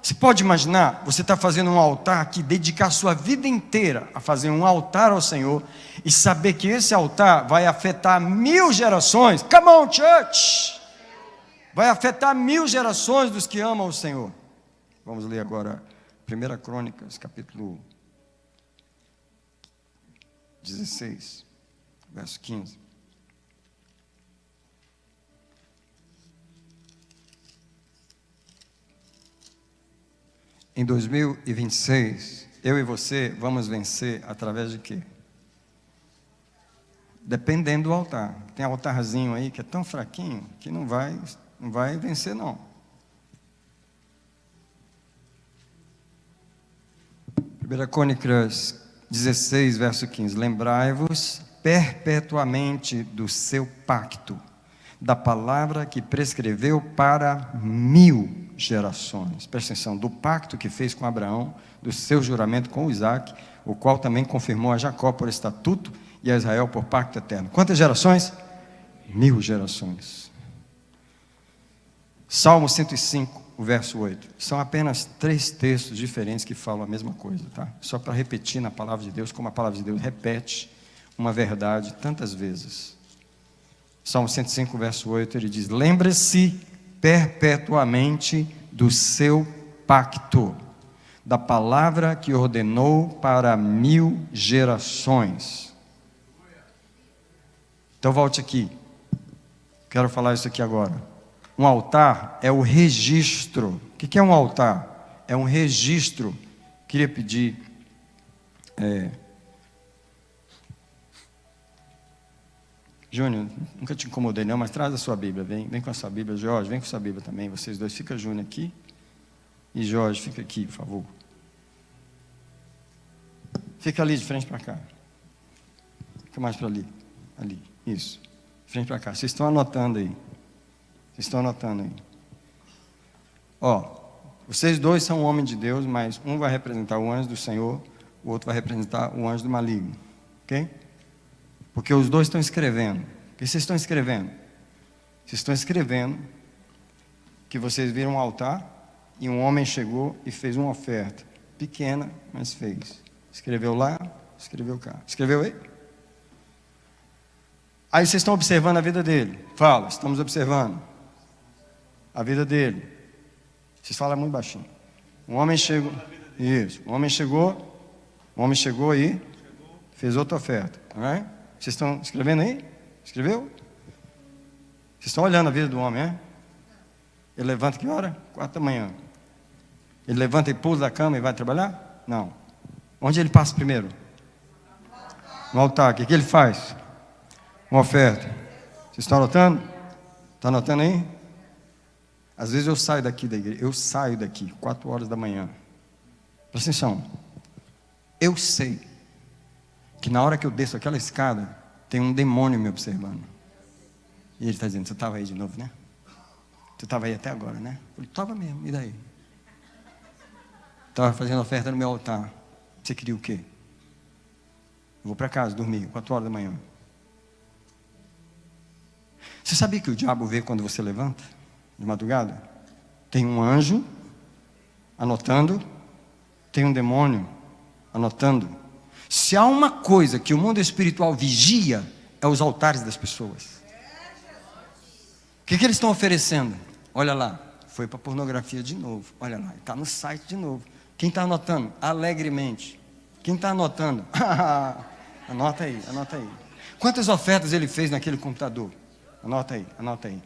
Você pode imaginar, você está fazendo um altar aqui, dedicar sua vida inteira a fazer um altar ao Senhor e saber que esse altar vai afetar 1000 gerações. Come on, church! Vai afetar 1000 gerações dos que amam o Senhor. Vamos ler agora 1 Crônicas, capítulo 16, verso 15. Em 2026, eu e você vamos vencer através de quê? Dependendo do altar. Tem altarzinho aí que é tão fraquinho que não vai vencer, não. 1 Crônicas 16, verso 15. Lembrai-vos perpetuamente do seu pacto, da palavra que prescreveu para 1000 gerações. Presta atenção, do pacto que fez com Abraão, do seu juramento com Isaac, o qual também confirmou a Jacó por estatuto e a Israel por pacto eterno. Quantas gerações? 1000 gerações. Salmo 105, o verso 8. São apenas 3 textos diferentes que falam a mesma coisa, tá? Só para repetir na palavra de Deus, como a palavra de Deus repete uma verdade tantas vezes. Salmo 105, verso 8, ele diz: lembre-se perpetuamente do seu pacto, da palavra que ordenou para 1000 gerações. Então volte aqui, quero falar isso aqui agora. Um altar é o registro. O que é um altar? É um registro. Queria pedir Júnior, nunca te incomodei não, mas traz a sua Bíblia, vem com a sua Bíblia. Jorge, vem com a sua Bíblia também, vocês dois. Fica Júnior aqui e Jorge, fica aqui, por favor. Fica ali de frente para cá. Fica mais para ali, isso. frente para cá. Vocês estão anotando aí. Vocês estão anotando aí. Ó, vocês dois são homens de Deus, mas um vai representar o anjo do Senhor, o outro vai representar o anjo do maligno. Ok? Porque os dois estão escrevendo. O que vocês estão escrevendo? Vocês estão escrevendo que vocês viram um altar e um homem chegou e fez uma oferta. Pequena, mas fez. Escreveu lá, escreveu cá. Escreveu aí? Aí vocês estão observando a vida dele. Fala, estamos observando a vida dele. Vocês falam muito baixinho. Um homem chegou. Isso. Um homem chegou aí, fez outra oferta. Não é? Vocês estão escrevendo aí? Escreveu? Vocês estão olhando a vida do homem, é? Ele levanta que hora? 4 da manhã. Ele levanta e pula da cama e vai trabalhar? Não. Onde ele passa primeiro? No altar. O que ele faz? Uma oferta. Vocês estão anotando? Está anotando aí? Às vezes eu saio daqui da igreja. Eu saio daqui 4 horas da manhã. Presta atenção. Eu sei que na hora que eu desço aquela escada, tem um demônio me observando. E ele está dizendo, você estava aí de novo, né? Você estava aí até agora, né? Eu falei, estava mesmo, e daí? Estava fazendo oferta no meu altar. Você queria o quê? Eu vou para casa dormir, 4 horas da manhã. Você sabia que o diabo vê quando você levanta? De madrugada? Tem um anjo anotando, tem um demônio anotando. Se há uma coisa que o mundo espiritual vigia, é os altares das pessoas. O que eles estão oferecendo? Olha lá, foi para pornografia de novo. Olha lá, está no site de novo. Quem está anotando? Alegremente. Quem está anotando? Anota aí, anota aí. Quantas ofertas ele fez naquele computador? Anota aí, anota aí.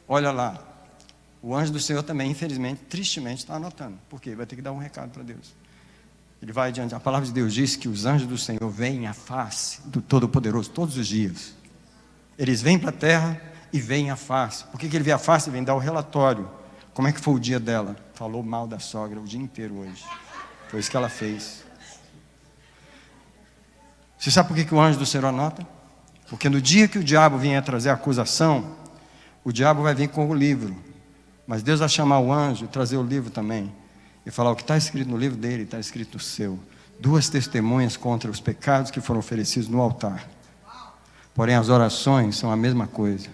Olha lá. O anjo do Senhor também, infelizmente, tristemente, está anotando. Por quê? Vai ter que dar um recado para Deus. Ele vai adiante. A palavra de Deus diz que os anjos do Senhor vêm à face do Todo-Poderoso todos os dias. Eles vêm para a terra e vêm à face. Por que ele vem à face? Vem dar o relatório. Como é que foi o dia dela? Falou mal da sogra o dia inteiro hoje. Foi isso que ela fez. Você sabe por que o anjo do Senhor anota? Porque no dia que o diabo vier trazer a acusação, o diabo vai vir com o livro. Mas Deus vai chamar o anjo e trazer o livro também. E falar o que está escrito no livro dele, está escrito no seu. 2 testemunhas contra os pecados que foram oferecidos no altar. Porém as orações são a mesma coisa.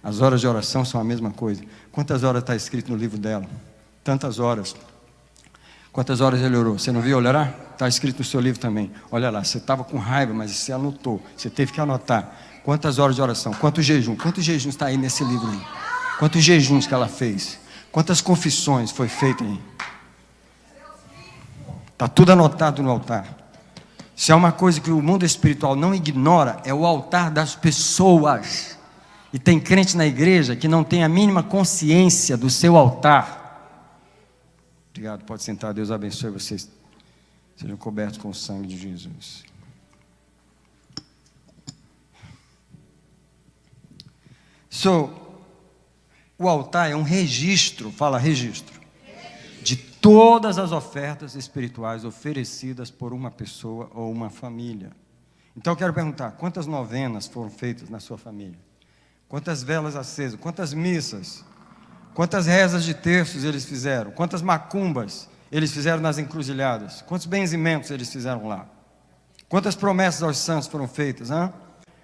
As horas de oração são a mesma coisa. Quantas horas está escrito no livro dela? Tantas horas. Quantas horas ele orou? Você não viu olhar? Está escrito no seu livro também. Olha lá, você estava com raiva, mas você anotou. Você teve que anotar. Quantas horas de oração? Quanto jejum? Quantos jejuns está aí nesse livro aí? Quantos jejuns que ela fez? Quantas confissões foi feita aí? Está tudo anotado no altar. Se há uma coisa que o mundo espiritual não ignora, é o altar das pessoas. E tem crente na igreja que não tem a mínima consciência do seu altar. Obrigado, pode sentar. Deus abençoe vocês. Sejam cobertos com o sangue de Jesus. O altar é um registro, fala registro, de todas as ofertas espirituais oferecidas por uma pessoa ou uma família. Então eu quero perguntar, quantas novenas foram feitas na sua família? Quantas velas acesas? Quantas missas? Quantas rezas de terços eles fizeram? Quantas macumbas eles fizeram nas encruzilhadas? Quantos benzimentos eles fizeram lá? Quantas promessas aos santos foram feitas? Hein?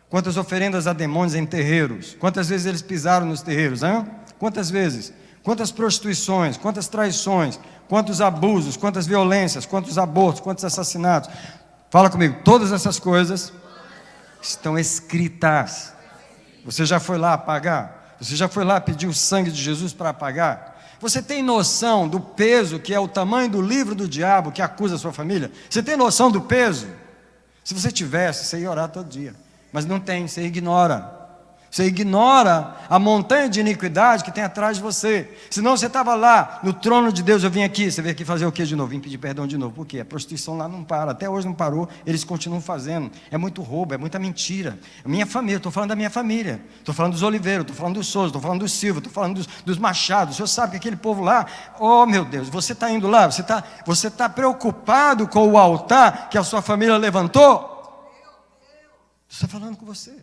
Quantas oferendas a demônios em terreiros? Quantas vezes eles pisaram nos terreiros? Hein? Quantas vezes? Quantas prostituições? Quantas traições? Quantos abusos? Quantas violências? Quantos abortos? Quantos assassinatos? Fala comigo, todas essas coisas estão escritas. Você já foi lá apagar? Você já foi lá pedir o sangue de Jesus para apagar? Você tem noção do peso que é o tamanho do livro do diabo que acusa a sua família? Você tem noção do peso? Se você tivesse, você ia orar todo dia. Mas não tem, você ignora. Você ignora a montanha de iniquidade que tem atrás de você. Senão você estava lá, no trono de Deus, eu vim aqui. Você veio aqui fazer o que de novo? Vim pedir perdão de novo. Por quê? A prostituição lá não para. Até hoje não parou, eles continuam fazendo. É muito roubo, é muita mentira. Minha família, estou falando da minha família. Estou falando dos Oliveiros, estou falando dos Souza, estou falando dos Silva, estou falando dos Machados. O senhor sabe que aquele povo lá, oh meu Deus, você está indo lá, você tá preocupado com o altar que a sua família levantou? Estou falando com você.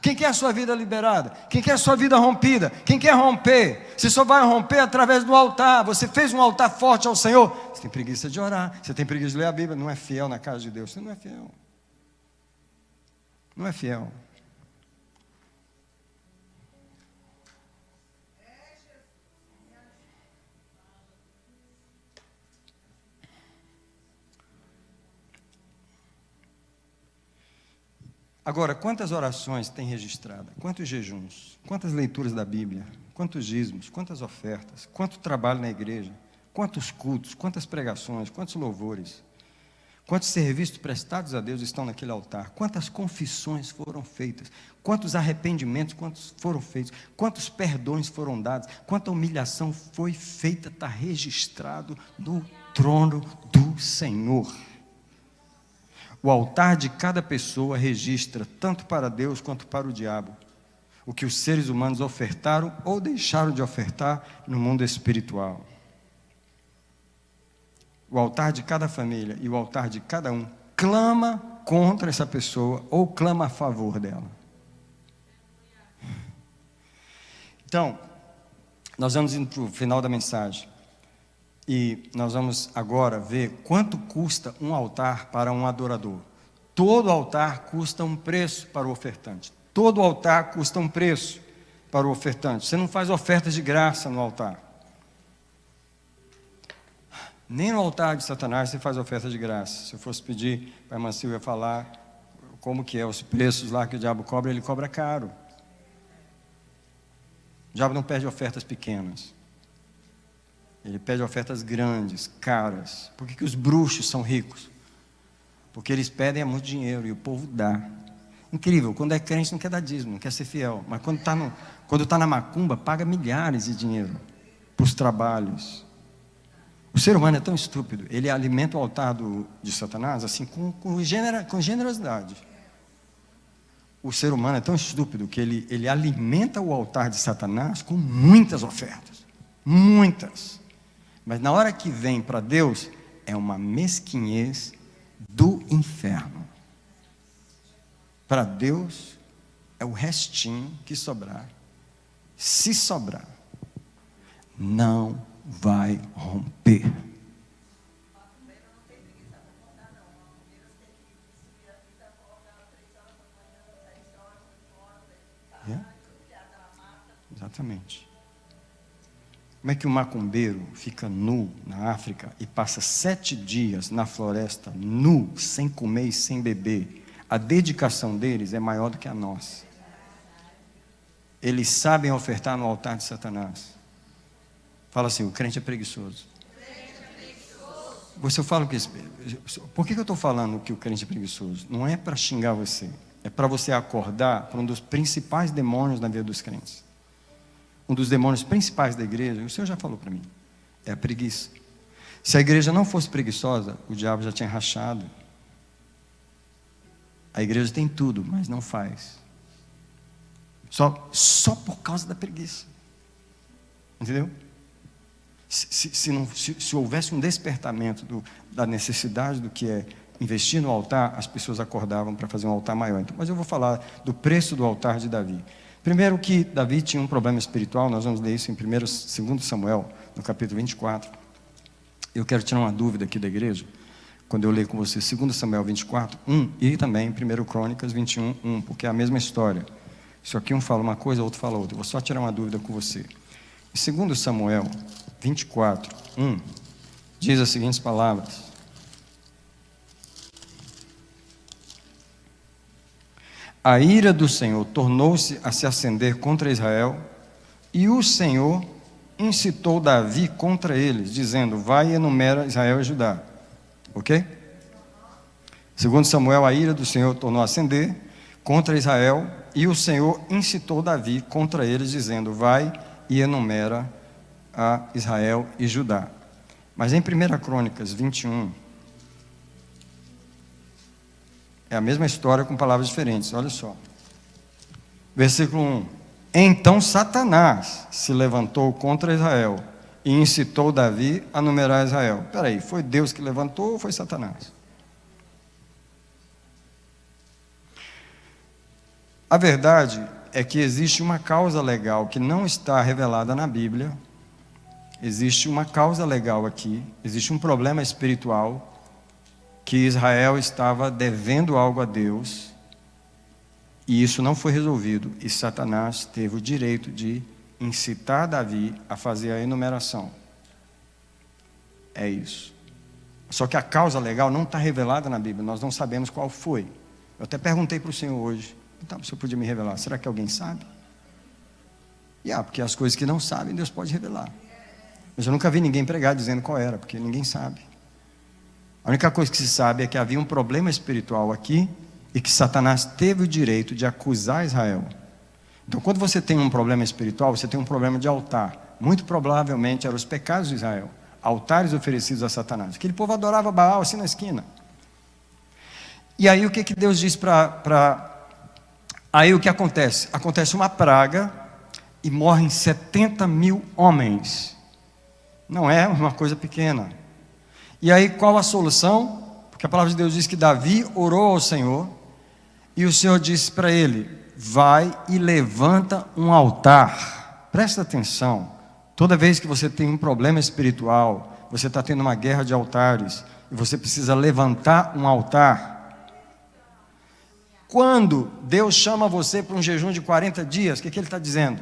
Quem quer a sua vida liberada? Quem quer a sua vida rompida? Quem quer romper? Você só vai romper através do altar. Você fez um altar forte ao Senhor. Você tem preguiça de orar, você tem preguiça de ler a Bíblia, não é fiel na casa de Deus. Você não é fiel. Não é fiel. Agora, quantas orações tem registrada? Quantos jejuns? Quantas leituras da Bíblia? Quantos dízimos? Quantas ofertas? Quanto trabalho na igreja? Quantos cultos? Quantas pregações? Quantos louvores? Quantos serviços prestados a Deus estão naquele altar? Quantas confissões foram feitas? Quantos arrependimentos foram feitos? Quantos perdões foram dados? Quanta humilhação foi feita? Está registrado no trono do Senhor. O altar de cada pessoa registra, tanto para Deus quanto para o diabo, o que os seres humanos ofertaram ou deixaram de ofertar no mundo espiritual. O altar de cada família e o altar de cada um clama contra essa pessoa ou clama a favor dela. Então, nós vamos indo para o final da mensagem. E nós vamos agora ver quanto custa um altar para um adorador. Todo altar custa um preço para o ofertante. Todo altar custa um preço para o ofertante. Você não faz ofertas de graça no altar. Nem no altar de Satanás você faz oferta de graça. Se eu fosse pedir para a irmã Silvia falar como que é os preços lá que o diabo cobra, ele cobra caro. O diabo não pede ofertas pequenas. Ele pede ofertas grandes, caras. Por que os bruxos são ricos? Porque eles pedem muito dinheiro e o povo dá. Incrível, quando é crente não quer dar dízimo, não quer ser fiel. Mas quando está na macumba, paga milhares de dinheiro para os trabalhos. O ser humano é tão estúpido, ele alimenta o altar de Satanás assim com generosidade. O ser humano é tão estúpido que ele alimenta o altar de Satanás com muitas ofertas. Muitas. Mas na hora que vem para Deus, é uma mesquinhez do inferno. Para Deus, é o restinho que sobrar. Se sobrar, não vai romper. É? Exatamente. Como é que o macumbeiro fica nu na África e passa 7 dias na floresta, nu, sem comer e sem beber? A dedicação deles é maior do que a nossa. Eles sabem ofertar no altar de Satanás. Fala assim, o crente é preguiçoso. Você fala que... Por que eu estou falando que o crente é preguiçoso? Não é para xingar você. É para você acordar para um dos principais demônios na vida dos crentes. Um dos demônios principais da igreja, o Senhor já falou para mim, é a preguiça. Se a igreja não fosse preguiçosa, o diabo já tinha rachado. A igreja tem tudo, mas não faz. Só por causa da preguiça. Entendeu? Se houvesse um despertamento da necessidade do que é investir no altar, as pessoas acordavam para fazer um altar maior. Então, mas eu vou falar do preço do altar de Davi. Primeiro que Davi tinha um problema espiritual, nós vamos ler isso em 2 Samuel, no capítulo 24. Eu quero tirar uma dúvida aqui da igreja, quando eu leio com você 2 Samuel 24, 1, e também 1 Crônicas 21, 1, porque é a mesma história. Só que um fala uma coisa, o outro fala outra. Eu vou só tirar uma dúvida com você. Em 2 Samuel 24, 1, diz as seguintes palavras. A ira do Senhor tornou-se a se acender contra Israel, e o Senhor incitou Davi contra eles, dizendo, vai e enumera Israel e Judá. Ok? Segundo Samuel, a ira do Senhor tornou a acender contra Israel, e o Senhor incitou Davi contra eles, dizendo, vai e enumera a Israel e Judá. Mas em 1 Crônicas 21, é a mesma história com palavras diferentes, olha só. Versículo 1. Então Satanás se levantou contra Israel e incitou Davi a numerar Israel. Espera aí, foi Deus que levantou ou foi Satanás? A verdade é que existe uma causa legal que não está revelada na Bíblia. Existe uma causa legal aqui, existe um problema espiritual, que Israel estava devendo algo a Deus, e isso não foi resolvido, e Satanás teve o direito de incitar Davi a fazer a enumeração. É isso. Só que a causa legal não está revelada na Bíblia, nós não sabemos qual foi. Eu até perguntei para o Senhor hoje, então, o Senhor podia me revelar, será que alguém sabe? Porque as coisas que não sabem, Deus pode revelar. Mas eu nunca vi ninguém pregar dizendo qual era, porque ninguém sabe. A única coisa que se sabe é que havia um problema espiritual aqui, e que Satanás teve o direito de acusar Israel. Então, quando você tem um problema espiritual, você tem um problema de altar. Muito provavelmente eram os pecados de Israel, altares oferecidos a Satanás. Aquele povo adorava Baal assim na esquina. E aí o que Deus diz Aí o que acontece? Acontece uma praga e morrem 70 mil homens. Não é uma coisa pequena. E aí qual a solução? Porque a palavra de Deus diz que Davi orou ao Senhor, e o Senhor disse para ele: vai e levanta um altar. Presta atenção, toda vez que você tem um problema espiritual, você está tendo uma guerra de altares, e você precisa levantar um altar. Quando Deus chama você para um jejum de 40 dias, o que Ele está dizendo?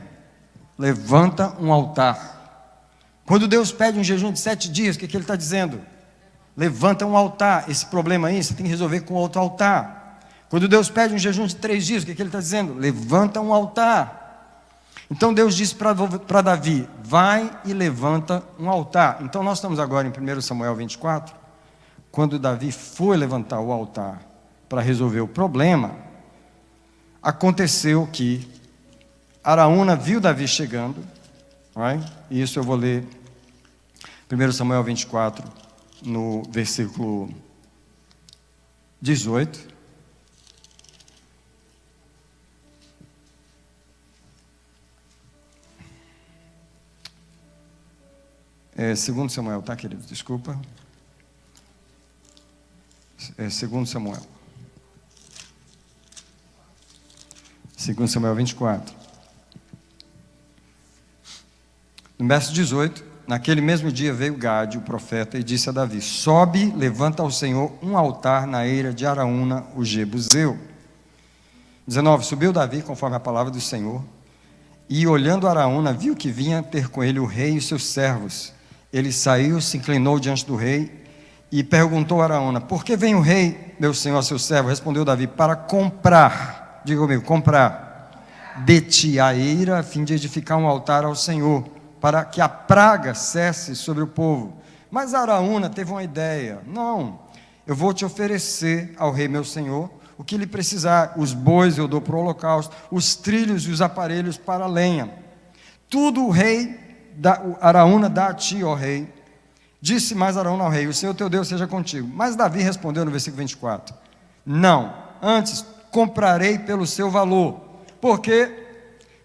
Levanta um altar. Quando Deus pede um jejum de 7 dias, o que Ele está dizendo? Levanta um altar. Esse problema aí você tem que resolver com outro altar. Quando Deus pede um jejum de 3 dias, o que Ele está dizendo? Levanta um altar. Então Deus disse para Davi: vai e levanta um altar. Então nós estamos agora em 1 Samuel 24. Quando Davi foi levantar o altar para resolver o problema, aconteceu que Araúna viu Davi chegando. E isso eu vou ler 1 Samuel 24, no versículo 18. Segundo Samuel, tá, queridos? Desculpa. Segundo Samuel. 2 Samuel 24. No verso 18, naquele mesmo dia veio Gade, o profeta, e disse a Davi: sobe, levanta ao Senhor um altar na eira de Araúna, o Jebuseu. 19, subiu Davi, conforme a palavra do Senhor, e olhando Araúna, viu que vinha ter com ele o rei e os seus servos. Ele saiu, se inclinou diante do rei, e perguntou a Araúna: por que vem o rei, meu senhor, a seu servo? Respondeu Davi: para comprar, diga comigo, comprar de ti a eira, a fim de edificar um altar ao Senhor, para que a praga cesse sobre o povo. Mas Araúna teve uma ideia: não, eu vou te oferecer ao rei meu senhor o que ele precisar. Os bois eu dou para o holocausto, os trilhos e os aparelhos para a lenha. Tudo o rei, Araúna dá a ti, ó rei. Disse mais Araúna ao rei: o Senhor teu Deus seja contigo. Mas Davi respondeu no versículo 24: não, antes comprarei pelo seu valor. Por quê?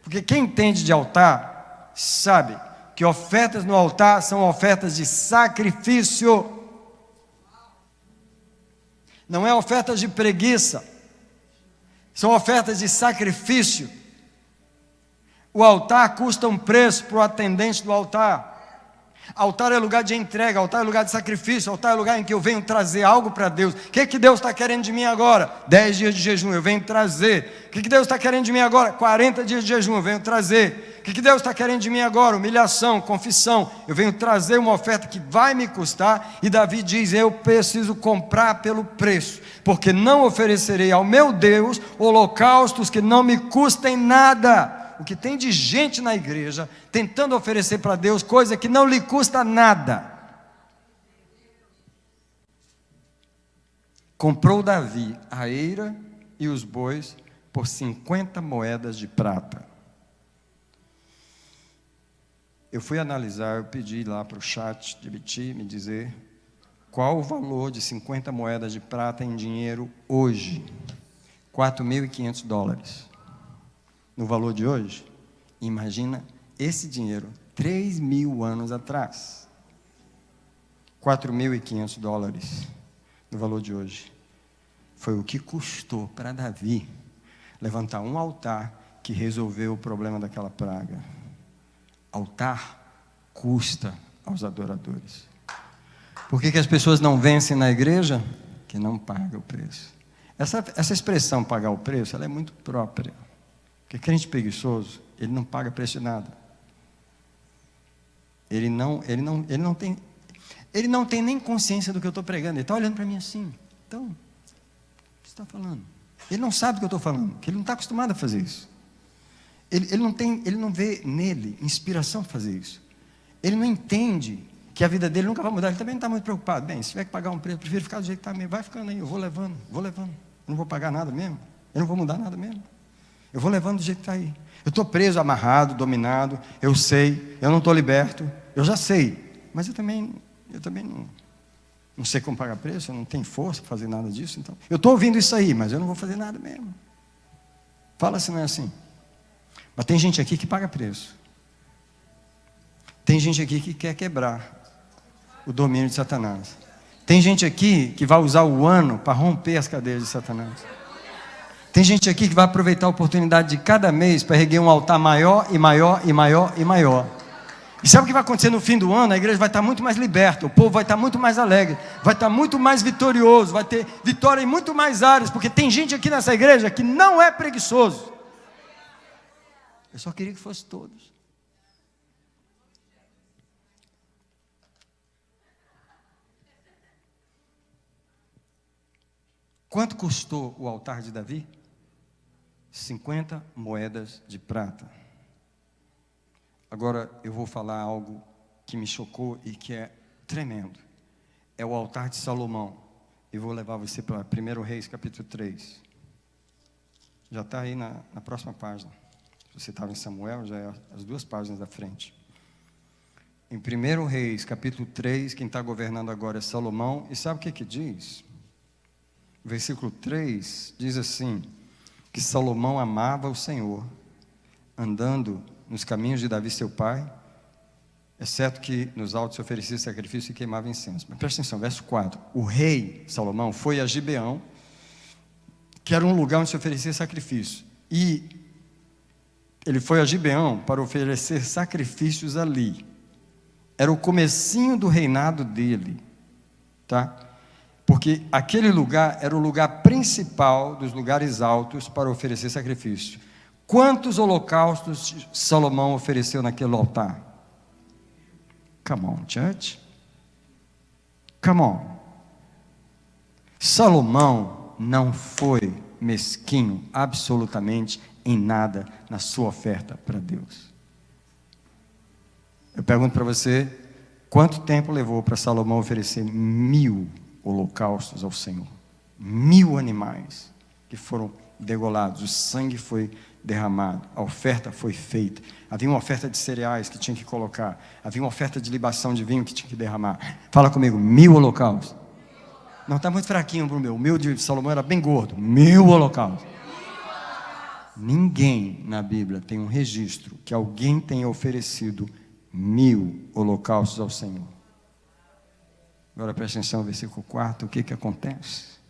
Porque quem entende de altar sabe que ofertas no altar são ofertas de sacrifício. Não é ofertas de preguiça, são ofertas de sacrifício. O altar custa um preço para o atendente do altar. Altar é lugar de entrega, altar é lugar de sacrifício, altar é lugar em que eu venho trazer algo para Deus. O que Deus está querendo de mim agora? 10 dias de jejum, eu venho trazer. O que Deus está querendo de mim agora? 40 dias de jejum, eu venho trazer. O que Deus está querendo de mim agora? Humilhação, confissão, eu venho trazer uma oferta que vai me custar. E Davi diz: eu preciso comprar pelo preço, porque não oferecerei ao meu Deus holocaustos que não me custem nada. O que tem de gente na igreja tentando oferecer para Deus coisa que não lhe custa nada. Comprou Davi a eira e os bois por 50 moedas de prata. Eu fui analisar, eu pedi lá para o chat de BT me dizer qual o valor de 50 moedas de prata em dinheiro hoje. $4.500. No valor de hoje, imagina esse dinheiro 3.000 anos atrás. $4.500 no valor de hoje. Foi o que custou para Davi levantar um altar que resolveu o problema daquela praga. Altar custa aos adoradores. Por que as pessoas não vencem na igreja? Que não pagam o preço. Essa expressão pagar o preço, ela é muito própria. Porque crente preguiçoso, ele não paga preço de nada. Ele não tem nem consciência do que eu estou pregando. Ele está olhando para mim assim. Então, o que você está falando? Ele não sabe do que eu estou falando, porque ele não está acostumado a fazer isso. Ele não vê nele inspiração para fazer isso. Ele não entende que a vida dele nunca vai mudar. Ele também não está muito preocupado. Bem, se tiver que pagar um preço, eu prefiro ficar do jeito que está mesmo. Vai ficando aí, eu vou levando. Eu não vou pagar nada mesmo. Eu não vou mudar nada mesmo. Eu vou levando do jeito que está aí. Eu estou preso, amarrado, dominado. Eu sei, eu não estou liberto. Eu já sei. Mas eu também não sei como pagar preço. Eu não tenho força para fazer nada disso. Então, eu estou ouvindo isso aí, mas eu não vou fazer nada mesmo. Fala se não é assim. Mas tem gente aqui que paga preço. Tem gente aqui que quer quebrar o domínio de Satanás. Tem gente aqui que vai usar o ano para romper as cadeias de Satanás. Tem gente aqui que vai aproveitar a oportunidade de cada mês para erguer um altar maior e maior e maior e maior. E sabe o que vai acontecer no fim do ano? A igreja vai estar muito mais liberta, o povo vai estar muito mais alegre, vai estar muito mais vitorioso, vai ter vitória em muito mais áreas, porque tem gente aqui nessa igreja que não é preguiçoso. Eu só queria que fosse todos. Quanto custou o altar de Davi? 50 moedas de prata. Agora eu vou falar algo que me chocou e que é tremendo. É o altar de Salomão. E vou levar você para 1 Reis capítulo 3. Já está aí na próxima página. Se você estava em Samuel, já é as 2 páginas da frente. Em 1 Reis capítulo 3, quem está governando agora é Salomão. E sabe o que diz? Versículo 3 diz assim: que Salomão amava o Senhor, andando nos caminhos de Davi seu pai, exceto que nos altos se oferecia sacrifício e queimava incenso. Mas presta atenção, verso 4. O rei Salomão foi a Gibeão, que era um lugar onde se oferecia sacrifício. E ele foi a Gibeão para oferecer sacrifícios ali. Era o comecinho do reinado dele, tá? Porque aquele lugar era o lugar principal dos lugares altos para oferecer sacrifício. Quantos holocaustos Salomão ofereceu naquele altar? Come on, church. Come on. Salomão não foi mesquinho absolutamente em nada na sua oferta para Deus. Eu pergunto para você, quanto tempo levou para Salomão oferecer 1000 holocaustos ao Senhor? 1000 animais que foram degolados, o sangue foi derramado, a oferta foi feita. Havia uma oferta de cereais que tinha que colocar, havia uma oferta de libação de vinho que tinha que derramar. Fala comigo, 1000 holocaustos. Não, está muito fraquinho para o meu. O meu de Salomão era bem gordo. 1000 holocaustos. Ninguém na Bíblia tem um registro que alguém tenha oferecido 1000 holocaustos ao Senhor. Agora presta atenção, versículo 4, o que acontece?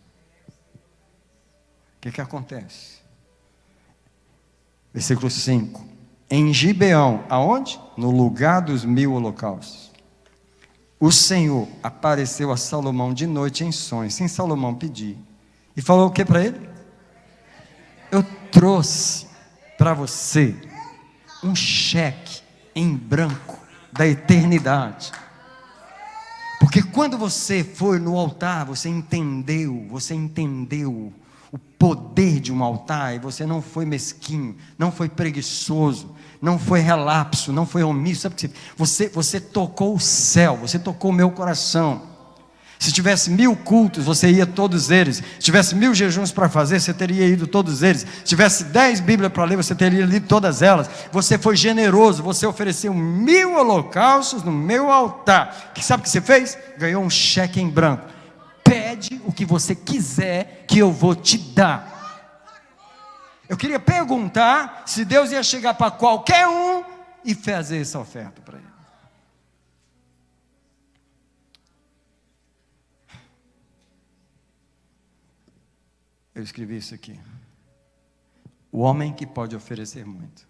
O que acontece? Versículo 5. Em Gibeão, aonde? No lugar dos 1000 holocaustos. O Senhor apareceu a Salomão de noite em sonhos, sem Salomão pedir. E falou o que para ele? Eu trouxe para você um cheque em branco da eternidade. Porque quando você foi no altar, você entendeu o poder de um altar, e você não foi mesquinho, não foi preguiçoso, não foi relapso, não foi omisso. Sabe o que você tocou o céu, você tocou o meu coração. Se tivesse 1000 cultos, você ia todos eles. Se tivesse 1000 jejuns para fazer, você teria ido todos eles. Se tivesse 10 Bíblias para ler, você teria lido todas elas. Você foi generoso, você ofereceu 1000 holocaustos no meu altar. Sabe o que você fez? Ganhou um cheque em branco. Pede o que você quiser, que eu vou te dar. Eu queria perguntar se Deus ia chegar para qualquer um e fazer essa oferta para ele. Eu escrevi isso aqui. O homem que pode oferecer muito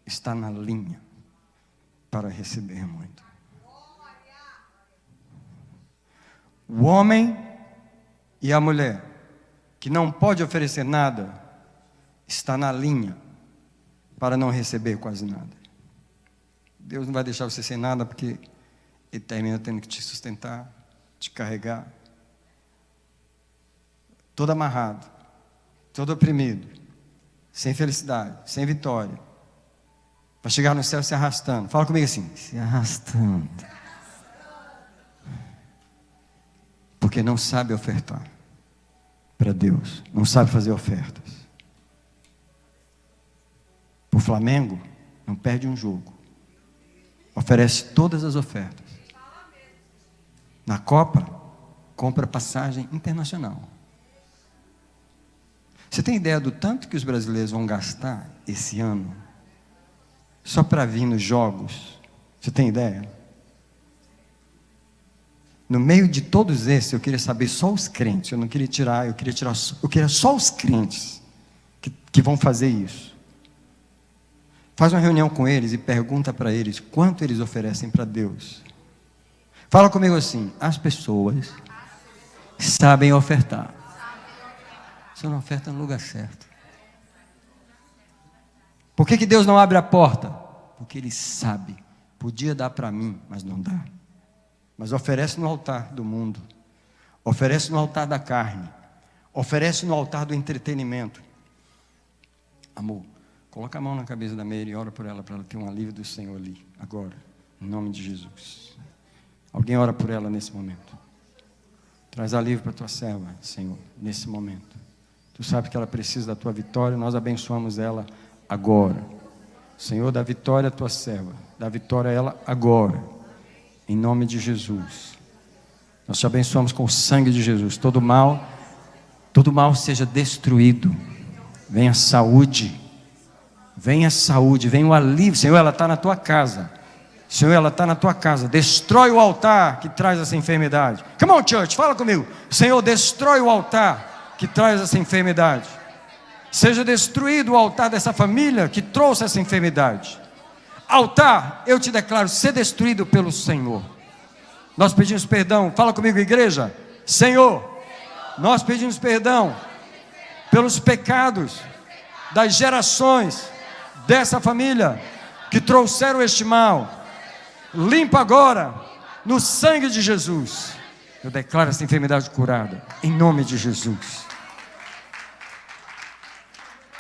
está na linha para receber muito. O homem e a mulher que não pode oferecer nada está na linha para não receber quase nada. Deus não vai deixar você sem nada, porque Ele termina tendo que te sustentar, te carregar, todo amarrado, todo oprimido, sem felicidade, sem vitória, para chegar no céu se arrastando. Fala comigo assim: se arrastando, porque não sabe ofertar para Deus, não sabe fazer ofertas. O Flamengo não perde um jogo, oferece todas as ofertas. Na Copa, compra passagem internacional. Você tem ideia do tanto que os brasileiros vão gastar esse ano só para vir nos jogos? Você tem ideia? No meio de todos esses, eu queria saber só os crentes. Eu queria só os crentes que vão fazer isso. Faz uma reunião com eles e pergunta para eles quanto eles oferecem para Deus. Fala comigo assim: as pessoas sabem ofertar. Você não oferta no lugar certo. Por que Deus não abre a porta? Porque Ele sabe, podia dar para mim, mas não dá. Mas oferece no altar do mundo, oferece no altar da carne, oferece no altar do entretenimento. Amor, coloca a mão na cabeça da Meire e ora por ela, para ela ter um alívio do Senhor ali, agora, em nome de Jesus. Alguém ora por ela nesse momento. Traz alívio para a tua serva, Senhor, nesse momento. Tu sabes que ela precisa da tua vitória, nós abençoamos ela agora. Senhor, dá vitória à tua serva, dá vitória a ela agora, em nome de Jesus. Nós te abençoamos com o sangue de Jesus. Todo mal seja destruído. Venha saúde, venha o alívio. Senhor, ela está na tua casa. Senhor, ela está na tua casa. Destrói o altar que traz essa enfermidade. Come on, church, fala comigo. Senhor, destrói o altar que traz essa enfermidade. Seja destruído o altar dessa família que trouxe essa enfermidade. Altar, eu te declaro, ser destruído pelo Senhor. Nós pedimos perdão. Fala comigo, igreja. Senhor, nós pedimos perdão pelos pecados das gerações dessa família que trouxeram este mal. Limpa agora no sangue de Jesus. Eu declaro essa enfermidade curada em nome de Jesus.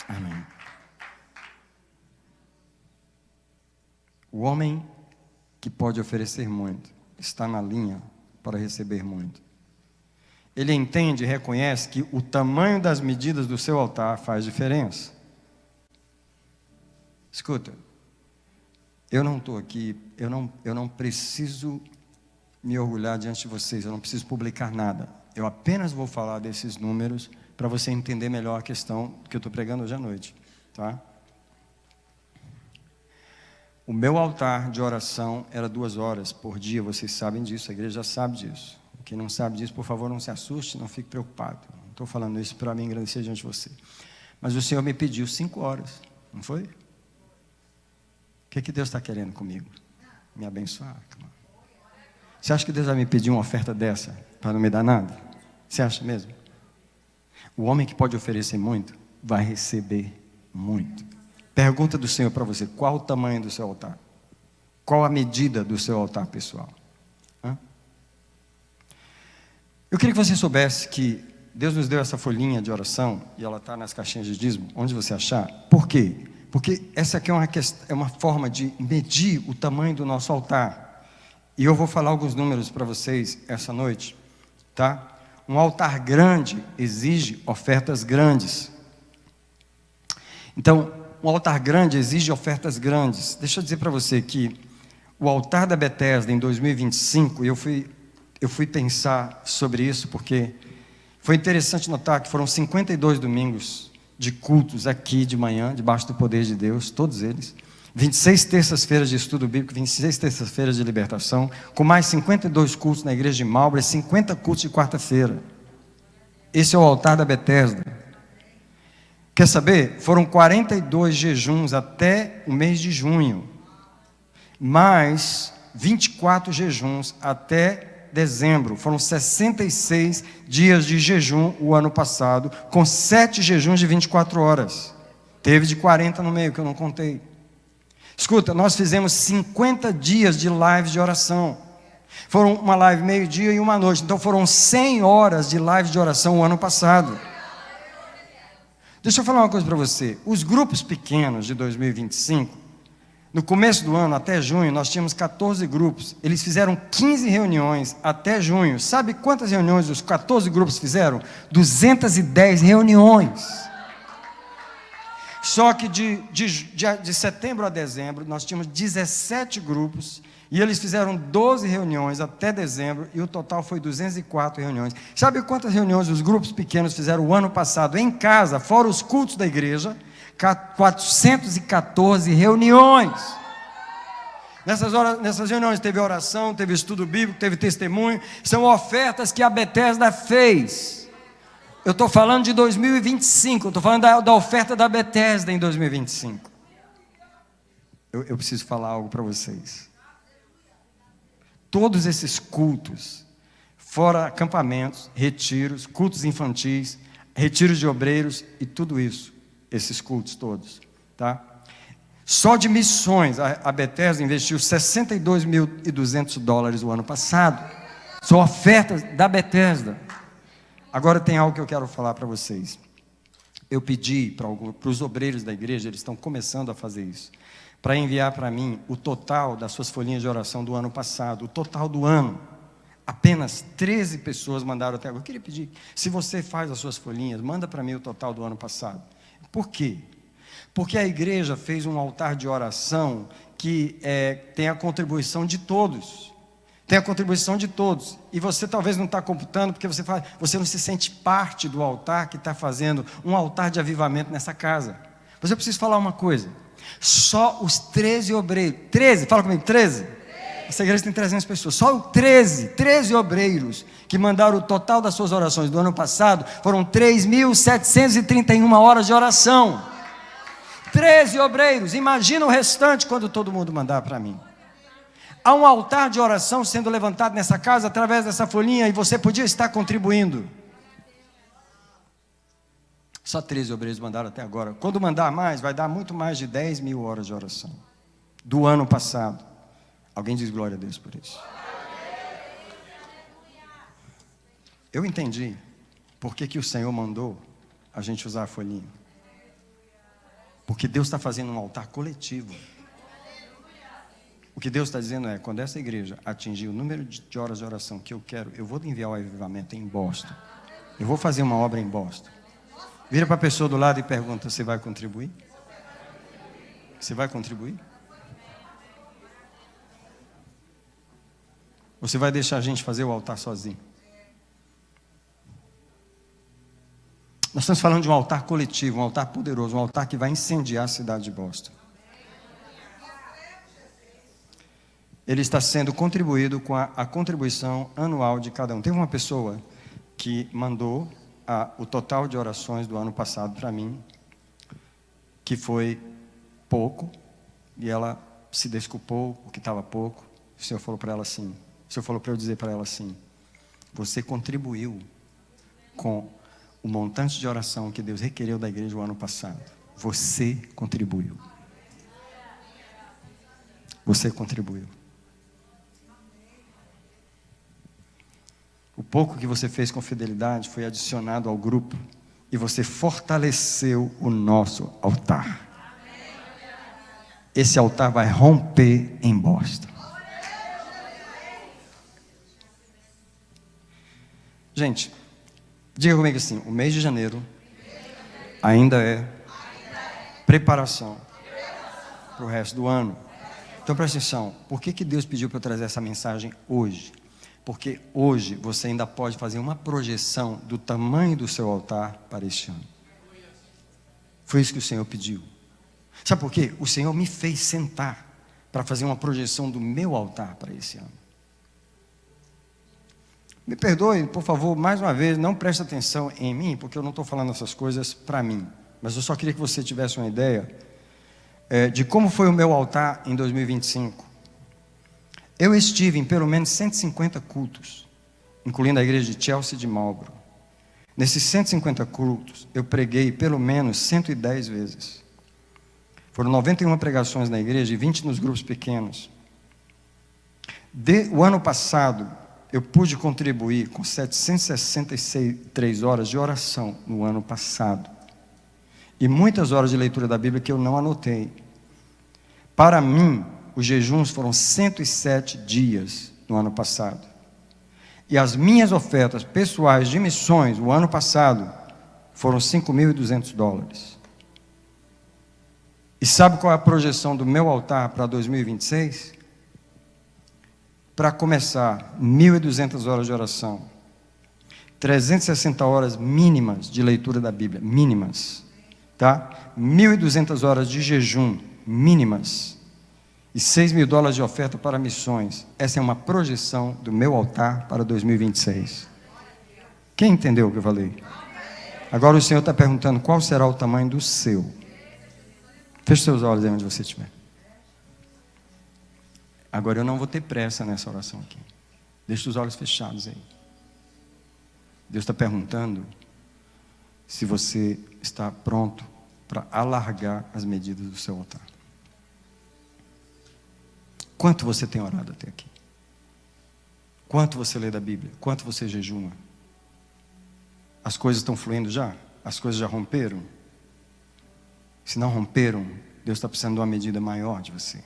Amém. O homem que pode oferecer muito está na linha para receber muito. Ele entende e reconhece que o tamanho das medidas do seu altar faz diferença. Escuta, eu não estou aqui, eu não preciso me orgulhar diante de vocês, eu não preciso publicar nada. Eu apenas vou falar desses números para você entender melhor a questão que eu estou pregando hoje à noite, tá? O meu altar de oração era 2 horas por dia, vocês sabem disso, a igreja já sabe disso. Quem não sabe disso, por favor, não se assuste, não fique preocupado. Não estou falando isso para me engrandecer diante de você. Mas o Senhor me pediu 5 horas, não foi? O que Deus está querendo comigo? Me abençoar. Você acha que Deus vai me pedir uma oferta dessa para não me dar nada? Você acha mesmo? O homem que pode oferecer muito, vai receber muito. Pergunta do Senhor para você: qual o tamanho do seu altar? Qual a medida do seu altar pessoal? Eu queria que você soubesse que Deus nos deu essa folhinha de oração, e ela está nas caixinhas de dízimo, onde você achar. Por quê? Porque essa aqui é uma forma de medir o tamanho do nosso altar. E eu vou falar alguns números para vocês essa noite, tá? Um altar grande exige ofertas grandes. Então, um altar grande exige ofertas grandes. Deixa eu dizer para você que o altar da Bethesda em 2025, eu fui pensar sobre isso, porque foi interessante notar que foram 52 domingos de cultos aqui de manhã, debaixo do poder de Deus, todos eles. 26 terças-feiras de estudo bíblico, 26 terças-feiras de libertação, com mais 52 cultos na igreja de Marlborough, 50 cultos de quarta-feira. Esse é o altar da Bethesda. Quer saber? Foram 42 jejuns até o mês de junho, mais 24 jejuns até dezembro. Foram 66 dias de jejum o ano passado, com 7 jejuns de 24 horas. Teve de 40 no meio, que eu não contei. Escuta, nós fizemos 50 dias de lives de oração. Foram uma live meio-dia e uma noite. Então foram 100 horas de live de oração o ano passado. Deixa eu falar uma coisa para você. Os grupos pequenos de 2025, no começo do ano, até junho, nós tínhamos 14 grupos. Eles fizeram 15 reuniões até junho. Sabe quantas reuniões os 14 grupos fizeram? 210 reuniões. Só que de setembro a dezembro, nós tínhamos 17 grupos, e eles fizeram 12 reuniões até dezembro, e o total foi 204 reuniões. Sabe quantas reuniões os grupos pequenos fizeram o ano passado em casa, fora os cultos da igreja? 414 reuniões. Nessas reuniões teve oração, teve estudo bíblico, teve testemunho. São ofertas que a Bethesda fez. Eu estou falando de 2025, eu estou falando da oferta da Bethesda em 2025. Eu preciso falar algo para vocês. Todos esses cultos, fora acampamentos, retiros, cultos infantis, retiros de obreiros e tudo isso, esses cultos todos, tá? Só de missões, a Bethesda investiu $62.200 o ano passado. São ofertas da Bethesda. Agora tem algo que eu quero falar para vocês. Eu pedi para os obreiros da igreja, eles estão começando a fazer isso, para enviar para mim o total das suas folhinhas de oração do ano passado, o total do ano. Apenas 13 pessoas mandaram até agora. Eu queria pedir, se você faz as suas folhinhas, manda para mim o total do ano passado. Por quê? Porque a igreja fez um altar de oração que tem a contribuição de todos. Tem a contribuição de todos. E você talvez não está computando, porque você não se sente parte do altar que está fazendo um altar de avivamento nessa casa. Mas eu preciso falar uma coisa. Só os 13 obreiros, 13, fala comigo, 13? Essa igreja tem 300 pessoas. Só os 13 obreiros que mandaram o total das suas orações do ano passado, foram 3.731 horas de oração. 13 obreiros, imagina o restante quando todo mundo mandar para mim. Há um altar de oração sendo levantado nessa casa através dessa folhinha, e você podia estar contribuindo. Só 13 obreiros mandaram até agora. Quando mandar mais, vai dar muito mais de 10.000 horas de oração do ano passado. Alguém diz glória a Deus por isso? Eu entendi por que o Senhor mandou a gente usar a folhinha. Porque Deus está fazendo um altar coletivo. O que Deus está dizendo é, quando essa igreja atingir o número de horas de oração que eu quero, eu vou enviar o avivamento em Boston. Eu vou fazer uma obra em Boston. Vira para a pessoa do lado e pergunta, você vai contribuir? Você vai contribuir? Você vai deixar a gente fazer o altar sozinho? Nós estamos falando de um altar coletivo, um altar poderoso, um altar que vai incendiar a cidade de Boston. Ele está sendo contribuído com a contribuição anual de cada um. Teve uma pessoa que mandou o total de orações do ano passado para mim, que foi pouco, e ela se desculpou porque estava pouco. O Senhor falou para ela assim, o Senhor falou para eu dizer para ela assim, você contribuiu com o montante de oração que Deus requereu da igreja o ano passado. Você contribuiu. Você contribuiu. O pouco que você fez com fidelidade foi adicionado ao grupo e você fortaleceu o nosso altar. Esse altar vai romper em Boston. Gente, diga comigo assim, o mês de janeiro ainda é preparação para o resto do ano. Então presta atenção, por que Deus pediu para eu trazer essa mensagem hoje? Porque hoje você ainda pode fazer uma projeção do tamanho do seu altar para este ano. Foi isso que o Senhor pediu. Sabe por quê? O Senhor me fez sentar para fazer uma projeção do meu altar para esse ano. Me perdoe, por favor, mais uma vez, não preste atenção em mim, porque eu não estou falando essas coisas para mim. mas eu só queria que você tivesse uma ideia de como foi o meu altar em 2025. Eu estive em pelo menos 150 cultos, incluindo a igreja de Chelsea de Marlborough. Nesses 150 cultos, eu preguei pelo menos 110 vezes. Foram 91 pregações na igreja e 20 nos grupos pequenos. O ano passado, eu pude contribuir com 763 horas de oração no ano passado. E muitas horas de leitura da Bíblia que eu não anotei. Para mim, os jejuns foram 107 dias no ano passado. E as minhas ofertas pessoais de missões, o ano passado, foram $5.200. E sabe qual é a projeção do meu altar para 2026? Para começar, 1.200 horas de oração, 360 horas mínimas de leitura da Bíblia, mínimas, tá? 1.200 horas de jejum, mínimas, e $6.000 de oferta para missões. Essa é uma projeção do meu altar para 2026. Quem entendeu o que eu falei? Agora o Senhor está perguntando qual será o tamanho do seu. Feche seus olhos aí onde você estiver. Agora eu não vou ter pressa nessa oração aqui. Deixe os olhos fechados aí. Deus está perguntando se você está pronto para alargar as medidas do seu altar. Quanto você tem orado até aqui? Quanto você lê da Bíblia? Quanto você jejuma? As coisas estão fluindo já? As coisas já romperam? Se não romperam, Deus está precisando de uma medida maior de você.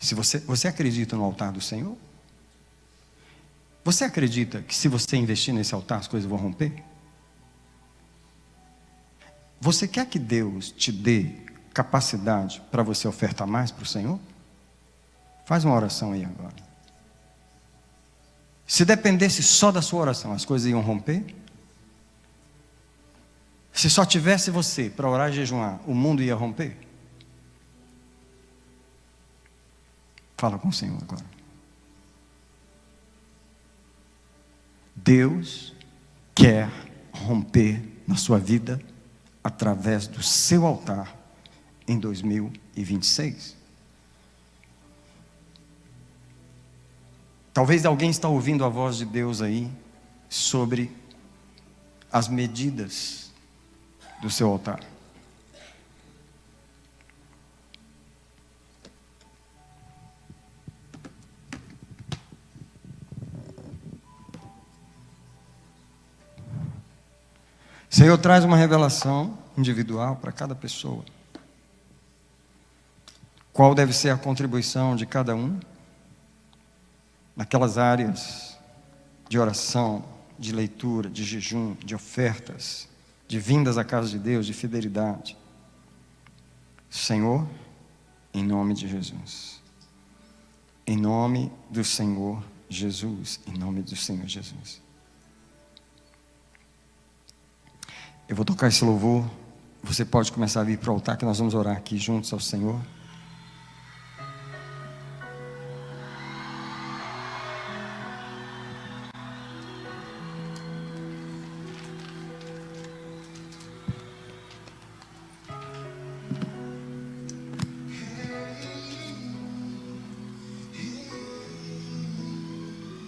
Se você acredita no altar do Senhor? Você acredita que se você investir nesse altar, as coisas vão romper? Você quer que Deus te dê capacidade para você ofertar mais para o Senhor? Faz uma oração aí agora. Se dependesse só da sua oração, as coisas iam romper? Se só tivesse você para orar e jejuar, o mundo ia romper? Fala com o Senhor agora. Deus quer romper na sua vida através do seu altar em 2026. Talvez alguém está ouvindo a voz de Deus aí sobre as medidas do seu altar. Senhor, traz uma revelação individual para cada pessoa. Qual deve ser a contribuição de cada um naquelas áreas de oração, de leitura, de jejum, de ofertas, de vindas à casa de Deus, de fidelidade. Senhor, em nome de Jesus. Em nome do Senhor Jesus. Em nome do Senhor Jesus. Eu vou tocar esse louvor. Você pode começar a vir para o altar que nós vamos orar aqui juntos ao Senhor.